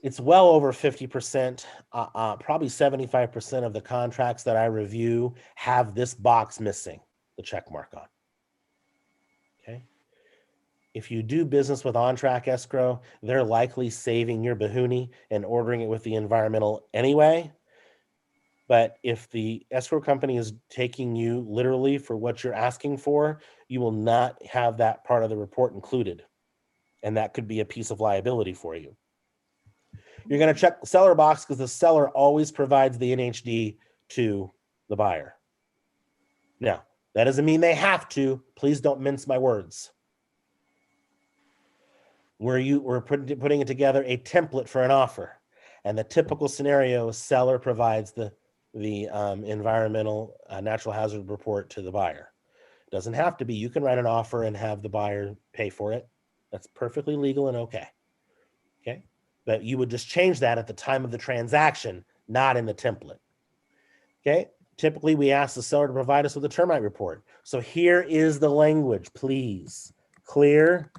it's well over 50%, probably 75% of the contracts that I review have this box missing, the check mark on. Okay. If you do business with on-track escrow, they're likely saving your bahoonie and ordering it with the environmental anyway. But if the escrow company is taking you literally for what you're asking for, you will not have that part of the report included. And that could be a piece of liability for you. You're going to check the seller box because the seller always provides the NHD to the buyer. Now, that doesn't mean they have to. Please don't mince my words. We're putting it together a template for an offer, and the typical scenario is seller provides the environmental natural hazard report to the buyer. It doesn't have to be. You can write an offer and have the buyer pay for it. That's perfectly legal and okay. Okay, but you would just change that at the time of the transaction, not in the template. Okay, typically we ask the seller to provide us with a termite report. So here is the language, please. Clear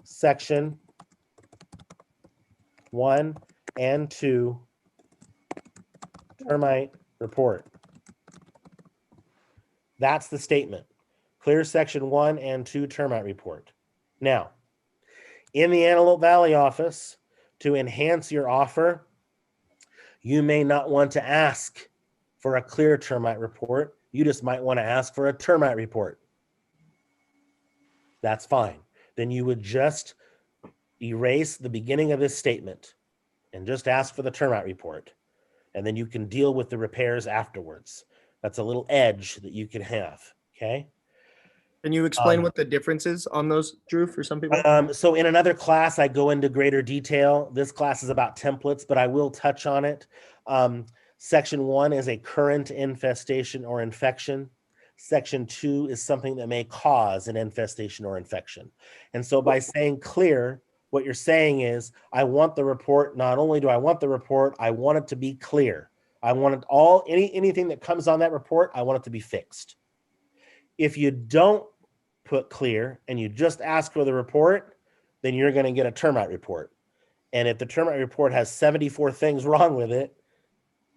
section 1 and 2 termite report. That's the statement. Clear section 1 and 2 termite report. Now, in the Antelope Valley office, to enhance your offer, you may not want to ask for a clear termite report. You just might want to ask for a termite report. That's fine. Then you would just erase the beginning of this statement and just ask for the termite report. And then you can deal with the repairs afterwards. That's a little edge that you can have. Okay. Can you explain what the difference is on those, Drew, for some people? So in another class, I go into greater detail. This class is about templates, but I will touch on it. Section 1 is a current infestation or infection. Section 2 is something that may cause an infestation or infection. And so by saying clear, what you're saying is, I want the report. Not only do I want the report, I want it to be clear. I want it all, anything that comes on that report, I want it to be fixed. If you don't put clear and you just ask for the report, then you're going to get a termite report. And if the termite report has 74 things wrong with it,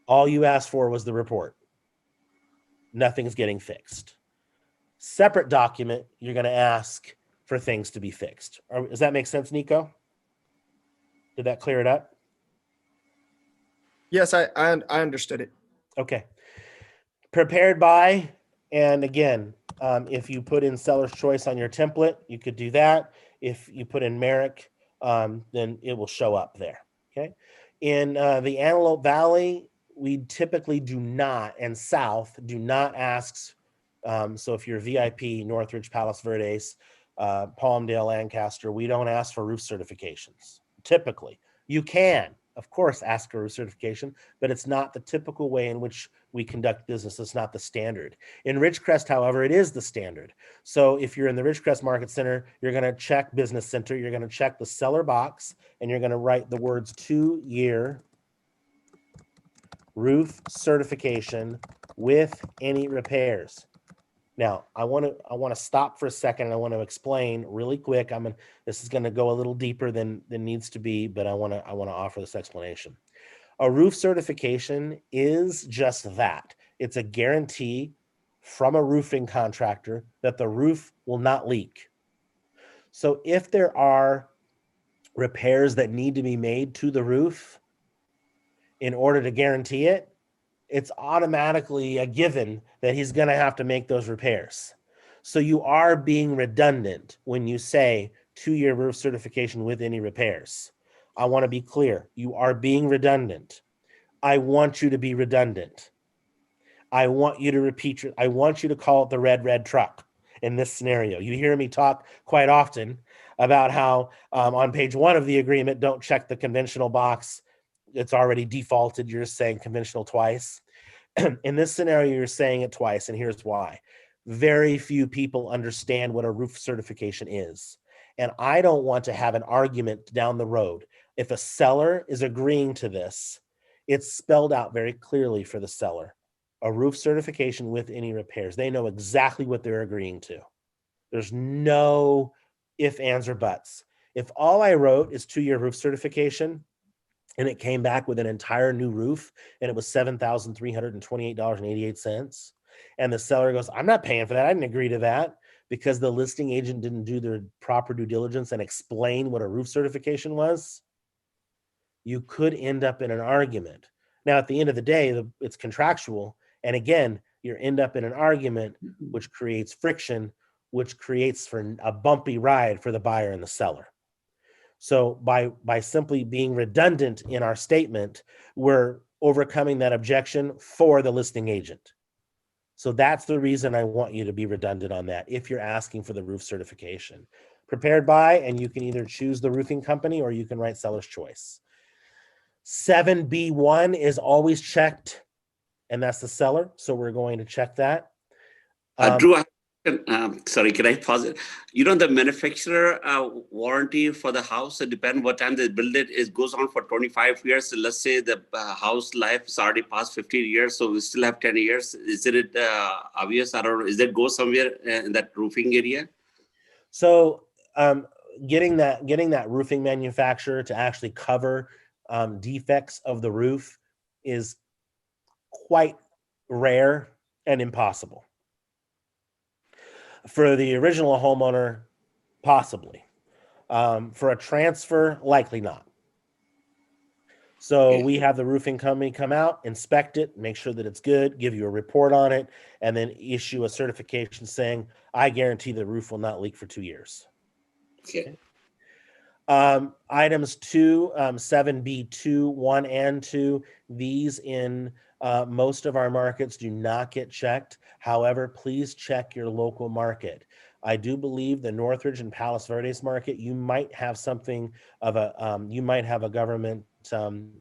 all you asked for was the report. Nothing's getting fixed. Separate document, you're going to ask for things to be fixed. Does that make sense, Nico? Did that clear it up? Yes, I understood it. Okay. Prepared by, and again, if you put in seller's choice on your template, you could do that. If you put in Merrick, then it will show up there. Okay. In the Antelope Valley, we typically do not, and South do not ask. So if you're VIP, Northridge, Palos Verdes, Palmdale, Lancaster, we don't ask for roof certifications. Typically, you can, of course, ask for a roof certification, but it's not the typical way in which we conduct business. It's not the standard. In Ridgecrest, however, it is the standard. So if you're in the Ridgecrest Market Center, you're going to check Business Center, you're going to check the seller box, and you're going to write the words 2-year roof certification with any repairs. Now, I want to stop for a second, and I want to explain really quick. This is going to go a little deeper than needs to be, but I want to offer this explanation. A roof certification is just that. It's a guarantee from a roofing contractor that the roof will not leak. So if there are repairs that need to be made to the roof in order to guarantee it, it's automatically a given that he's going to have to make those repairs. So you are being redundant when you say 2-year roof certification with any repairs. I want to be clear. You are being redundant. I want you to be redundant. I want you to repeat I want you to call it the red truck in this scenario. You hear me talk quite often about how on page 1 of the agreement, don't check the conventional box. It's already defaulted. You're saying conventional twice. In this scenario, you're saying it twice, and here's why. Very few people understand what a roof certification is. And I don't want to have an argument down the road. If a seller is agreeing to this, it's spelled out very clearly for the seller. A roof certification with any repairs. They know exactly what they're agreeing to. There's no if, ands, or buts. If all I wrote is 2-year roof certification, and it came back with an entire new roof, and it was $7,328.88. And the seller goes, I'm not paying for that. I didn't agree to that, because the listing agent didn't do their proper due diligence and explain what a roof certification was. You could end up in an argument. Now, at the end of the day, it's contractual. And again, you end up in an argument, which creates friction, which creates for a bumpy ride for the buyer and the seller. So by simply being redundant in our statement, we're overcoming that objection for the listing agent. So that's the reason I want you to be redundant on that if you're asking for the roof certification. Prepared by, and you can either choose the roofing company or you can write seller's choice. 7B1 is always checked, and that's the seller. So we're going to check that. Drew, sorry, can I pause it? The manufacturer warranty for the house, it depends what time they build it. It goes on for 25 years. So let's say the house life is already past 15 years, so we still have 10 years. Is it obvious? I don't know. Is that go somewhere in that roofing area? So getting that roofing manufacturer to actually cover defects of the roof is quite rare and impossible. For the original homeowner, possibly. For a transfer, likely not. So we have the roofing company come out, inspect it, make sure that it's good, give you a report on it, and then issue a certification saying, I guarantee the roof will not leak for 2 years. Okay. Items 2, 7B2, 1 and 2, these in most of our markets do not get checked. However, please check your local market. I do believe the Northridge and Palos Verdes market, you might have something of you might have a government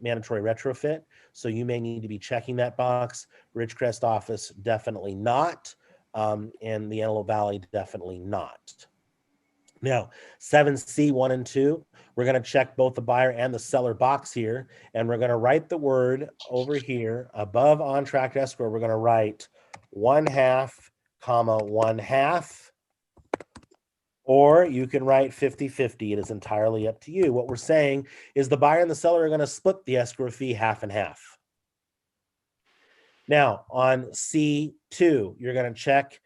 mandatory retrofit. So you may need to be checking that box. Ridgecrest office, definitely not. And the Antelope Valley, definitely not. Now, 7C 1 and 2, we're going to check both the buyer and the seller box here, and we're going to write the word over here above on tract escrow. We're going to write 1/2, 1/2, or you can write 50-50. It is entirely up to you. What we're saying is the buyer and the seller are going to split the escrow fee half and half. Now, on C2, you're going to check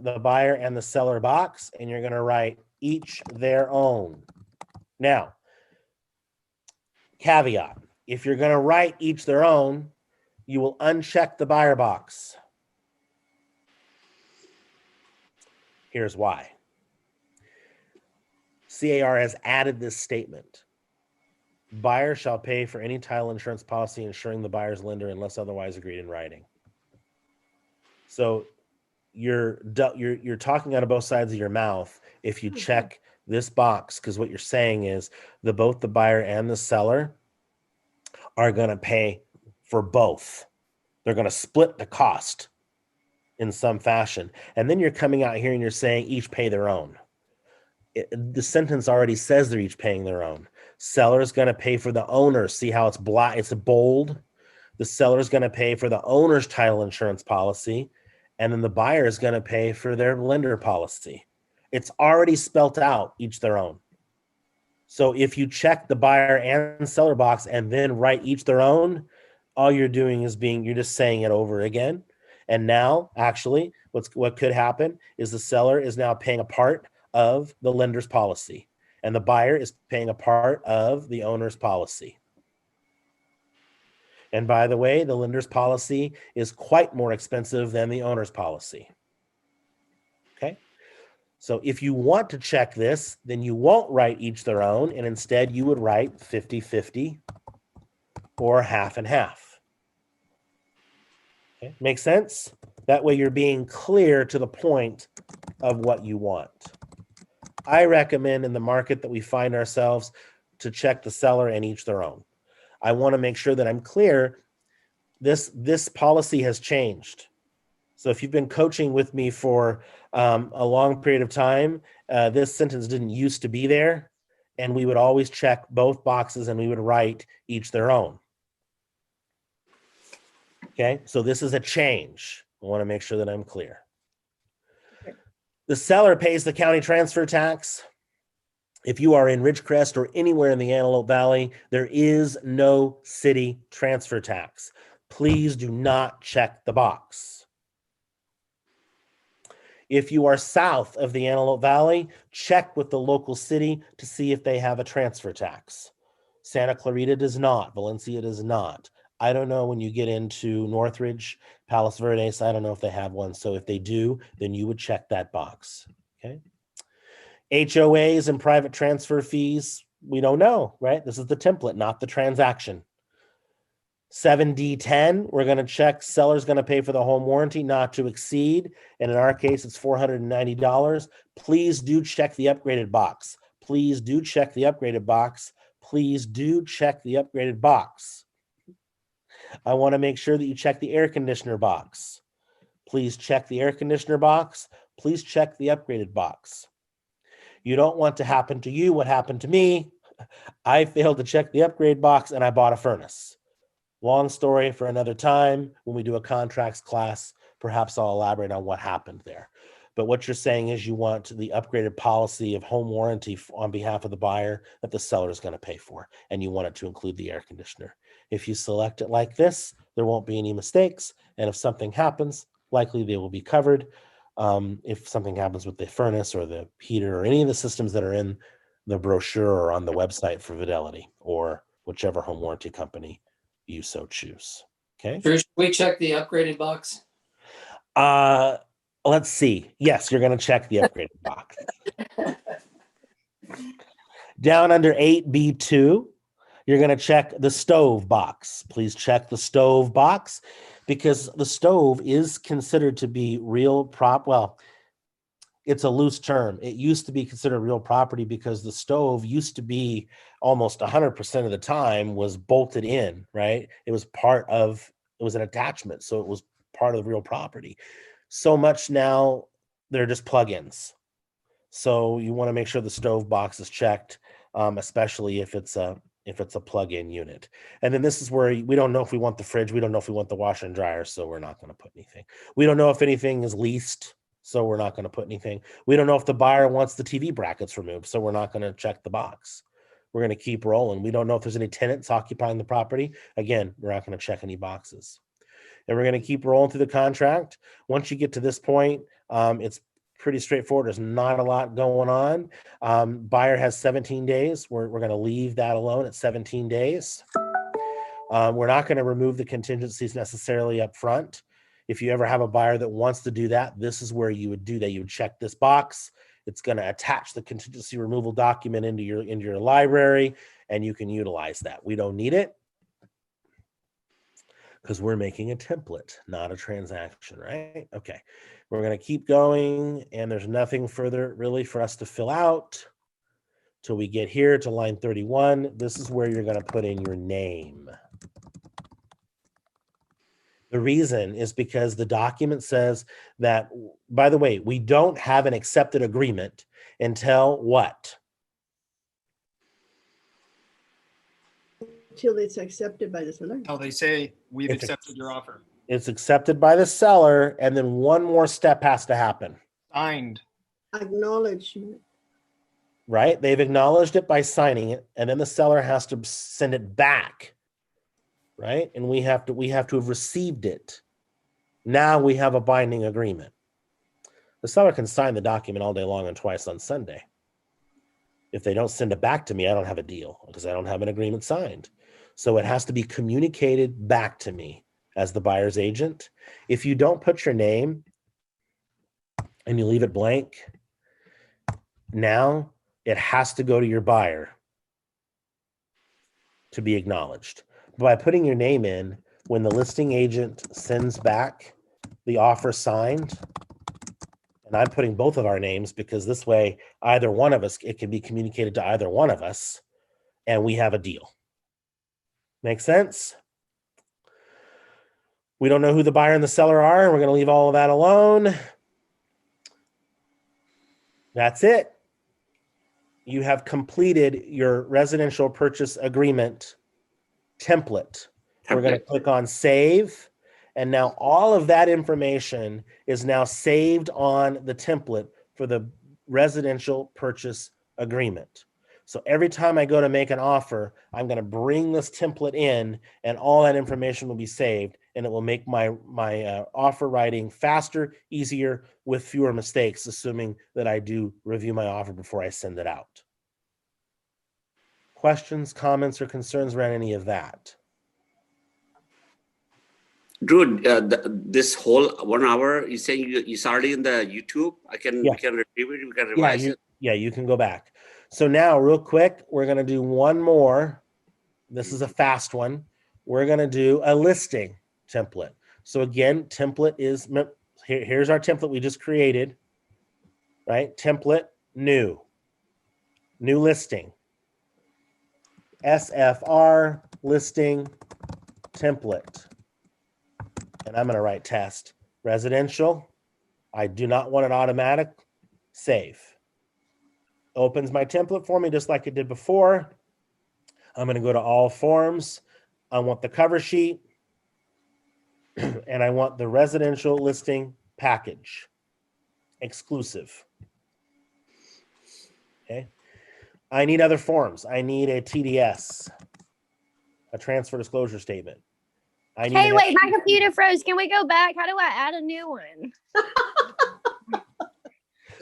the buyer and the seller box, and you're going to write each their own. Now, caveat, if you're going to write each their own, you will uncheck the buyer box. Here's why. CAR has added this statement. Buyer shall pay for any title insurance policy insuring the buyer's lender unless otherwise agreed in writing. So you're talking out of both sides of your mouth if you check this box, because what you're saying is both the buyer and the seller are going to pay for both. They're going to split the cost in some fashion. And then you're coming out here and you're saying each pay their own. The sentence already says they're each paying their own. Seller's going to pay for the owner. See how it's black? It's bold. The seller's going to pay for the owner's title insurance policy, and then the buyer is going to pay for their lender policy. It's already spelt out, each their own. So if you check the buyer and seller box and then write each their own, all you're doing is you're just saying it over again. And now, actually, what could happen is the seller is now paying a part of the lender's policy, and the buyer is paying a part of the owner's policy. And by the way, the lender's policy is quite more expensive than the owner's policy. Okay. So if you want to check this, then you won't write each their own, and instead you would write 50-50 or half and half. Okay. Make sense? That way you're being clear to the point of what you want. I recommend in the market that we find ourselves to check the seller and each their own. I want to make sure that I'm clear. This policy has changed. So if you've been coaching with me for a long period of time, this sentence didn't used to be there, and we would always check both boxes and we would write each their own. Okay, so this is a change. I want to make sure that I'm clear. The seller pays the county transfer tax. If you are in Ridgecrest or anywhere in the Antelope Valley, there is no city transfer tax. Please do not check the box. If you are south of the Antelope Valley, check with the local city to see if they have a transfer tax. Santa Clarita does not. Valencia does not. I don't know when you get into Northridge, Palos Verdes, I don't know if they have one. So if they do, then you would check that box. Okay. HOAs and private transfer fees, we don't know, right? This is the template, not the transaction. 7D10, we're going to check seller's going to pay for the home warranty not to exceed. And in our case, it's $490. Please do check the upgraded box. Please do check the upgraded box. Please do check the upgraded box. I want to make sure that you check the air conditioner box. Please check the air conditioner box. Please check the upgraded box. You don't want to happen to you what happened to me. I failed to check the upgrade box and I bought a furnace. Long story for another time. When we do a contracts class, perhaps I'll elaborate on what happened there. But what you're saying is you want the upgraded policy of home warranty on behalf of the buyer that the seller is going to pay for, and you want it to include the air conditioner. If you select it like this, there won't be any mistakes. And if something happens, likely they will be covered. If something happens with the furnace or the heater or any of the systems that are in the brochure or on the website for Fidelity or whichever home warranty company you so choose. Okay. Should we check the upgraded box? Let's see. Yes, you're going to check the upgraded box. Down under 8B2, you're going to check the stove box. Please check the stove box because the stove is considered to be real well, it's a loose term. It used to be considered real property because the stove used to be almost 100% of the time was bolted in, right? It was an attachment. So it was part of the real property. So much now they're just plugins. So you want to make sure the stove box is checked, especially if it's a plug-in unit. And then this is where we don't know if we want the fridge. We don't know if we want the washer and dryer. So we're not going to put anything. We don't know if anything is leased. So we're not going to put anything. We don't know if the buyer wants the TV brackets removed. So we're not going to check the box. We're going to keep rolling. We don't know if there's any tenants occupying the property. Again, we're not going to check any boxes. And we're going to keep rolling through the contract. Once you get to this point, it's pretty straightforward. There's not a lot going on. Buyer has 17 days. We're going to leave that alone at 17 days. We're not going to remove the contingencies necessarily up front. If you ever have a buyer that wants to do that, this is where you would do that. You would check this box. It's going to attach the contingency removal document into your library, and you can utilize that. We don't need it because we're making a template, not a transaction, right? Okay, we're going to keep going, and there's nothing further really for us to fill out till we get here to line 31. This is where you're going to put in your name. The reason is because the document says that, by the way, we don't have an accepted agreement until what? Till it's accepted by the seller. Oh, they say we've It's accepted your offer. It's accepted by the seller, and then one more step has to happen, Signed. Acknowledgement. right? They've acknowledged it by signing it, and then the seller has to send it back, right? And we have to have received it. Now we have a binding agreement. The seller can sign the document all day long and twice on Sunday. If they don't send it back to me, I don't have a deal because I don't have an agreement signed. So it has to be communicated back to me as the buyer's agent. If you don't put your name and you leave it blank, now it has to go to your buyer to be acknowledged. By putting your name in, when the listing agent sends back the offer signed, and I'm putting both of our names because this way, either one of us, it can be communicated to either one of us, and we have a deal. Make sense? We don't know who the buyer and the seller are, and we're going to leave all of that alone. That's it. You have completed your residential purchase agreement template. We're going to click on save. And now all of that information is now saved on the template for the residential purchase agreement. So every time I go to make an offer, I'm going to bring this template in, and all that information will be saved, and it will make my offer writing faster, easier, with fewer mistakes, assuming that I do review my offer before I send it out. Questions, comments, or concerns around any of that? Drew, this whole 1 hour, you saying it's already in the YouTube? We can retrieve it, we can revise it. Yeah, you can go back. So now, real quick, we're going to do one more. This is a fast one. We're going to do a listing template. So again, template is, here's our template we just created, right? Template, new listing. SFR listing template. And I'm going to write test. Residential. I do not want it automatic. Save. Opens my template for me just like it did before. I'm going to go to all forms. I want the cover sheet. And I want the residential listing package. Exclusive. Okay. I need other forms. I need a TDS. A transfer disclosure statement. Hey, wait, my computer froze. Can we go back? How do I add a new one?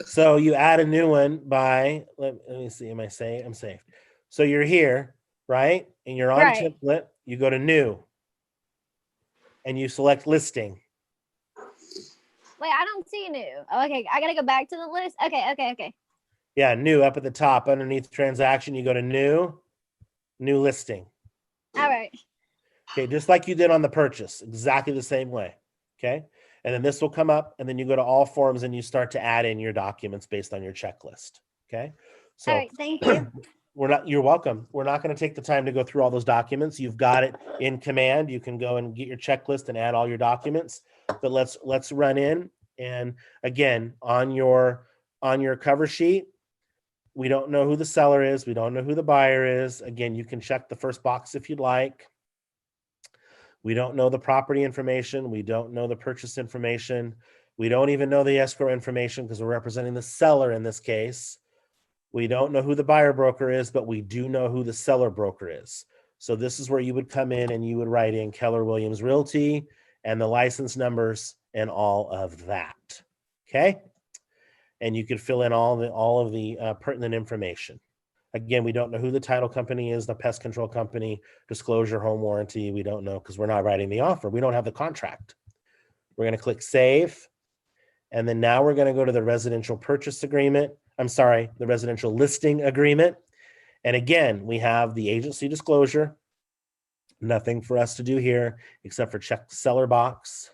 So you add a new one by, let me see, am I safe? I'm safe. So you're here, right? And you're on template. You go to new. And you select listing. Wait, I don't see new. Oh, okay, I got to go back to the list. Okay. Yeah, new up at the top. Underneath transaction, you go to new listing. All right. Okay, just like you did on the purchase, exactly the same way. Okay, and then this will come up, and then you go to all forms and you start to add in your documents based on your checklist. Okay, so all right, thank you. You're welcome. We're not going to take the time to go through all those documents. You've got it in command. You can go and get your checklist and add all your documents. But let's run in, and again, on your cover sheet, we don't know who the seller is. We don't know who the buyer is. Again, you can check the first box if you'd like. We don't know the property information. We don't know the purchase information. We don't even know the escrow information because we're representing the seller in this case. We don't know who the buyer broker is, but we do know who the seller broker is. So this is where you would come in and you would write in Keller Williams Realty and the license numbers and all of that. Okay. And you could fill in all of the pertinent information. Again, we don't know who the title company is, the pest control company, disclosure, home warranty. We don't know because we're not writing the offer. We don't have the contract. We're going to click save. And then now we're going to go to the residential purchase agreement. I'm sorry, the residential listing agreement. And again, we have the agency disclosure. Nothing for us to do here except for check the seller box.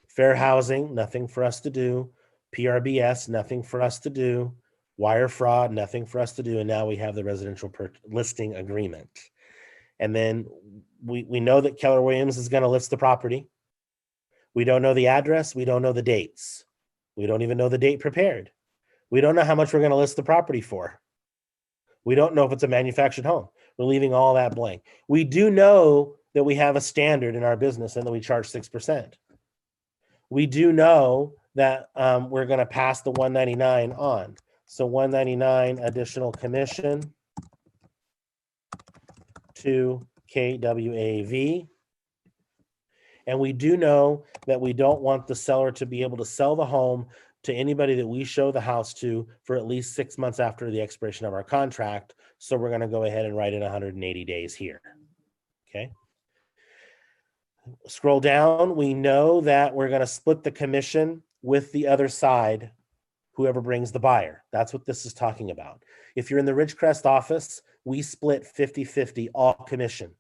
Fair housing, nothing for us to do. PRBS, nothing for us to do. Wire fraud, nothing for us to do. And now we have the residential listing agreement. And then we know that Keller Williams is going to list the property. We don't know the address. We don't know the dates. We don't even know the date prepared. We don't know how much we're going to list the property for. We don't know if it's a manufactured home. We're leaving all that blank. We do know that we have a standard in our business and that we charge 6%. We do know that we're going to pass the 199 on. So 199 additional commission to KWAV. And we do know that we don't want the seller to be able to sell the home to anybody that we show the house to for at least 6 months after the expiration of our contract. So we're going to go ahead and write in 180 days here. Okay. Scroll down. We know that we're going to split the commission with the other side, whoever brings the buyer. That's what this is talking about. If you're in the Ridgecrest office, we split 50-50 all commission.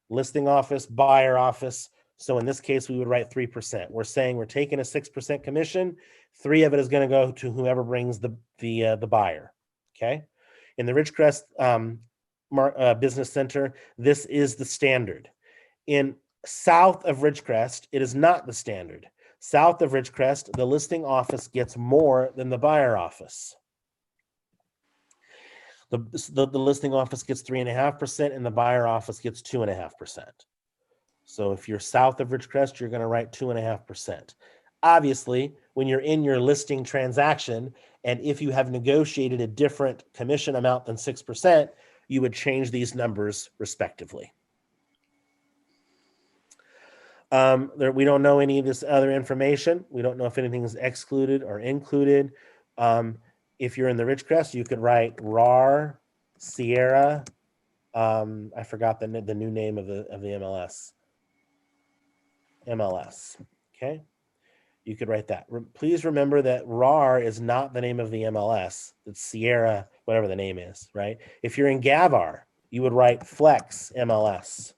Listing office, buyer office. So in this case, we would write 3%. We're saying we're taking a 6% commission. 3 of it is going to go to whoever brings the buyer. Okay. In the Ridgecrest Business Center, this is the standard. In south of Ridgecrest, it is not the standard. South of Ridgecrest, the listing office gets more than the buyer office. The listing office gets 3.5% and the buyer office gets 2.5%. So if you're south of Ridgecrest, you're going to write 2.5%. Obviously, when you're in your listing transaction, and if you have negotiated a different commission amount than 6%, you would change these numbers respectively. We don't know any of this other information. We don't know if anything is excluded or included. If you're in the Ridgecrest, you could write RAR, Sierra. I forgot the new name of the MLS. MLS. Okay. You could write that. Please remember that RAR is not the name of the MLS. It's Sierra, whatever the name is, right? If you're in GAVAR, you would write Flex MLS.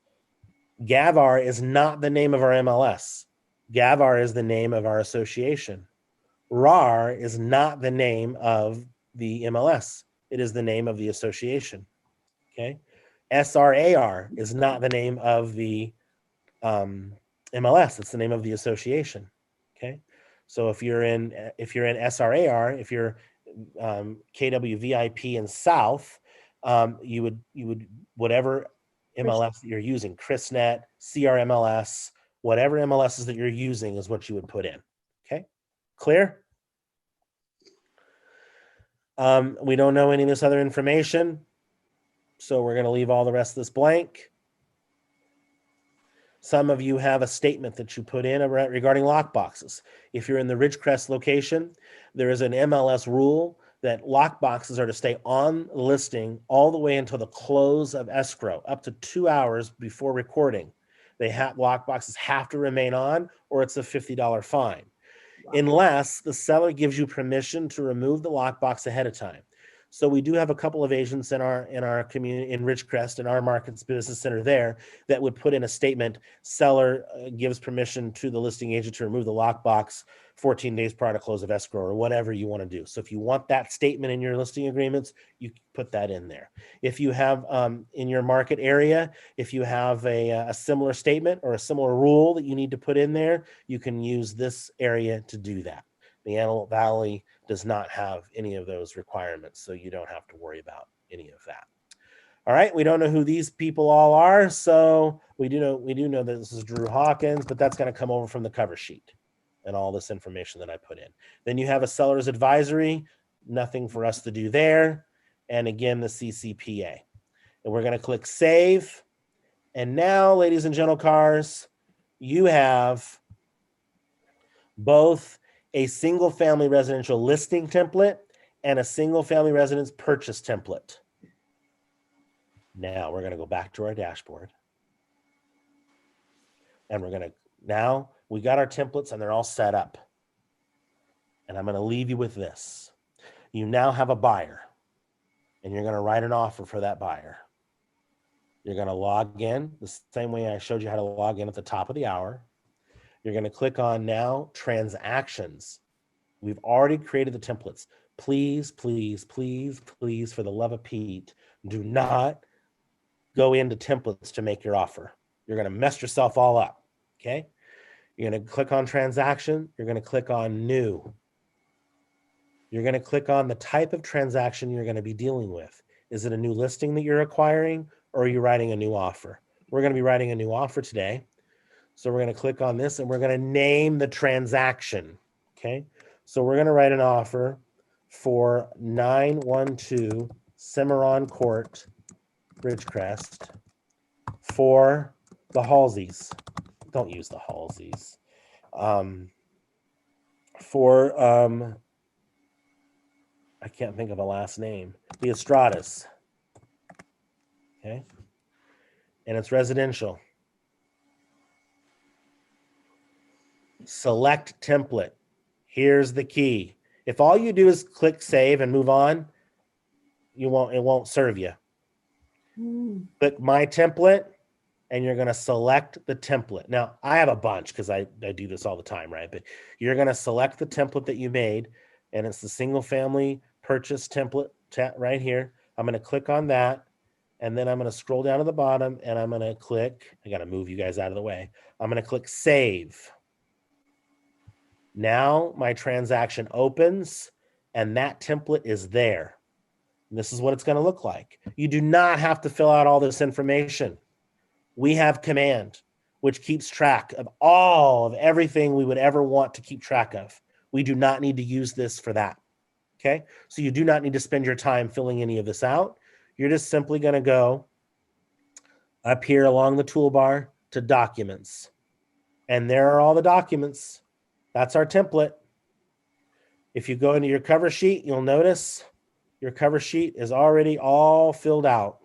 GAVAR is not the name of our MLS. GAVAR is the name of our association. RAR is not the name of the MLS. It is the name of the association. Okay. SRAR is not the name of the MLS. It's the name of the association. Okay. So if you're in SRAR, if you're KWVIP in South, you would whatever MLS that you're using, ChrisNet, CRMLS, whatever MLSs that you're using is what you would put in. Okay, clear? We don't know any of this other information, so we're going to leave all the rest of this blank. Some of you have a statement that you put in regarding lockboxes. If you're in the Ridgecrest location, there is an MLS rule that lockboxes are to stay on listing all the way until the close of escrow, up to 2 hours before recording. Lockboxes have to remain on, or it's a $50 fine, unless the seller gives you permission to remove the lockbox ahead of time. So we do have a couple of agents in our community in Ridgecrest, in our markets business center there, that would put in a statement, seller gives permission to the listing agent to remove the lockbox 14 days prior to close of escrow, or whatever you want to do. So if you want that statement in your listing agreements, you put that in there. If you have in your market area, if you have a similar statement or a similar rule that you need to put in there, you can use this area to do that. The Antelope Valley does not have any of those requirements, so you don't have to worry about any of that. All right, we don't know who these people all are, so we do know that this is Drew Hawkins, but that's going to come over from the cover sheet. and all this information that I put in. Then you have a seller's advisory, nothing for us to do there. And again, the CCPA. And we're going to click save. And now, ladies and gentle cars, you have both a single family residential listing template and a single family residence purchase template. Now we're going to go back to our dashboard. And we're going to, now we got our templates and they're all set up. And I'm going to leave you with this. You now have a buyer and you're going to write an offer for that buyer. You're going to log in the same way I showed you how to log in at the top of the hour. You're going to click on now transactions. We've already created the templates. Please, please, please, please, for the love of Pete, do not go into templates to make your offer. You're going to mess yourself all up. Okay. You're going to click on transaction. You're going to click on new. You're going to click on the type of transaction you're going to be dealing with. Is it a new listing that you're acquiring, or are you writing a new offer? We're going to be writing a new offer today. So we're going to click on this and we're going to name the transaction. Okay. So we're going to write an offer for 912 Cimarron Court, Ridgecrest, for the Halseys. Don't use the Halseys. I can't think of a last name. The Estradas. Okay. And it's residential. Select template. Here's the key. If all you do is click save and move on, it won't serve you. Click my template and you're going to select the template. Now, I have a bunch because I do this all the time, right? But you're going to select the template that you made, and it's the single family purchase template right here. I'm going to click on that, and then I'm going to scroll down to the bottom and I'm going to click, I got to move you guys out of the way. I'm going to click save. Now my transaction opens and that template is there. And this is what it's going to look like. You do not have to fill out all this information. We have command, which keeps track of all of everything we would ever want to keep track of. We do not need to use this for that. Okay. So you do not need to spend your time filling any of this out. You're just simply going to go up here along the toolbar to documents. And there are all the documents. That's our template. If you go into your cover sheet, you'll notice your cover sheet is already all filled out.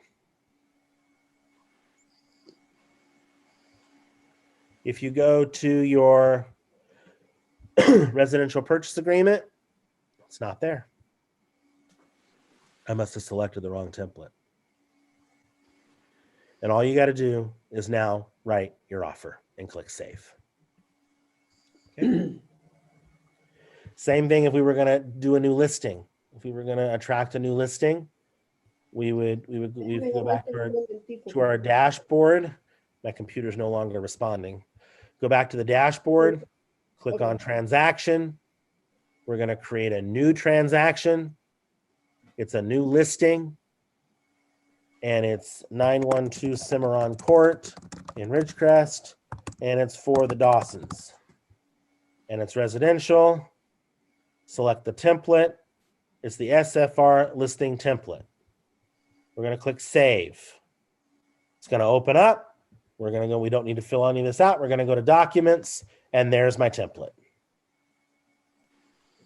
If you go to your residential purchase agreement, it's not there. I must have selected the wrong template. And all you got to do is now write your offer and click save. Okay. Same thing if we were going to do a new listing. If we were going to attract a new listing, we would go back to our dashboard. My computer's no longer responding. Go back to the dashboard, click on transaction. We're going to create a new transaction. It's a new listing. And it's 912 Cimarron Court in Ridgecrest. And it's for the Dawsons. And it's residential. Select the template. It's the SFR listing template. We're going to click save. It's going to open up. We're going to go, we don't need to fill any of this out. We're going to go to documents, and there's my template.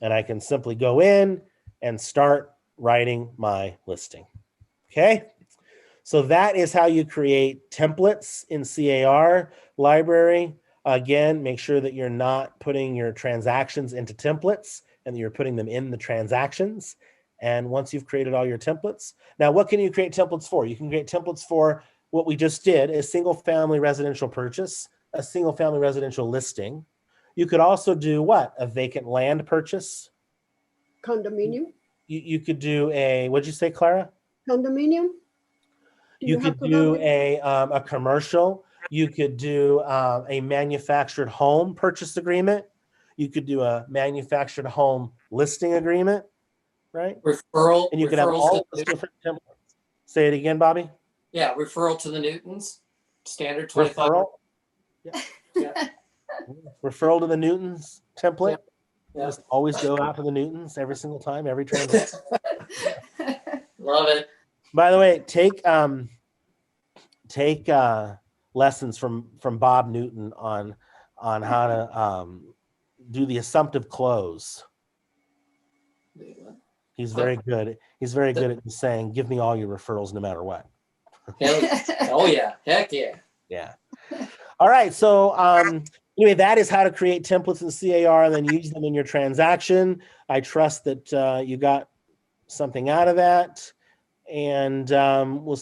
And I can simply go in and start writing my listing. Okay. So that is how you create templates in CAR library. Again, make sure that you're not putting your transactions into templates and that you're putting them in the transactions. And once you've created all your templates, now what can you create templates for? You can create templates for what we just did, a single family residential purchase, a single family residential listing. You could also do what? A vacant land purchase. Condominium? You could do a, what'd you say, Clara? Condominium? You could do a commercial. You could do a manufactured home purchase agreement. You could do a manufactured home listing agreement, right? Referral. And you could have all those different templates. Say it again, Bobby. Yeah, referral to the Newtons. Standard 25. Referral. Yeah. Referral to the Newtons template. Yeah. Just always go out to the Newtons every single time, every transaction. Love it. By the way, take lessons from Bob Newton on how to do the assumptive close. He's very good. He's very good at saying, "Give me all your referrals, no matter what." Oh yeah, heck yeah. Yeah. All right. So anyway, that is how to create templates in CAR and then use them in your transaction. I trust that you got something out of that, and we'll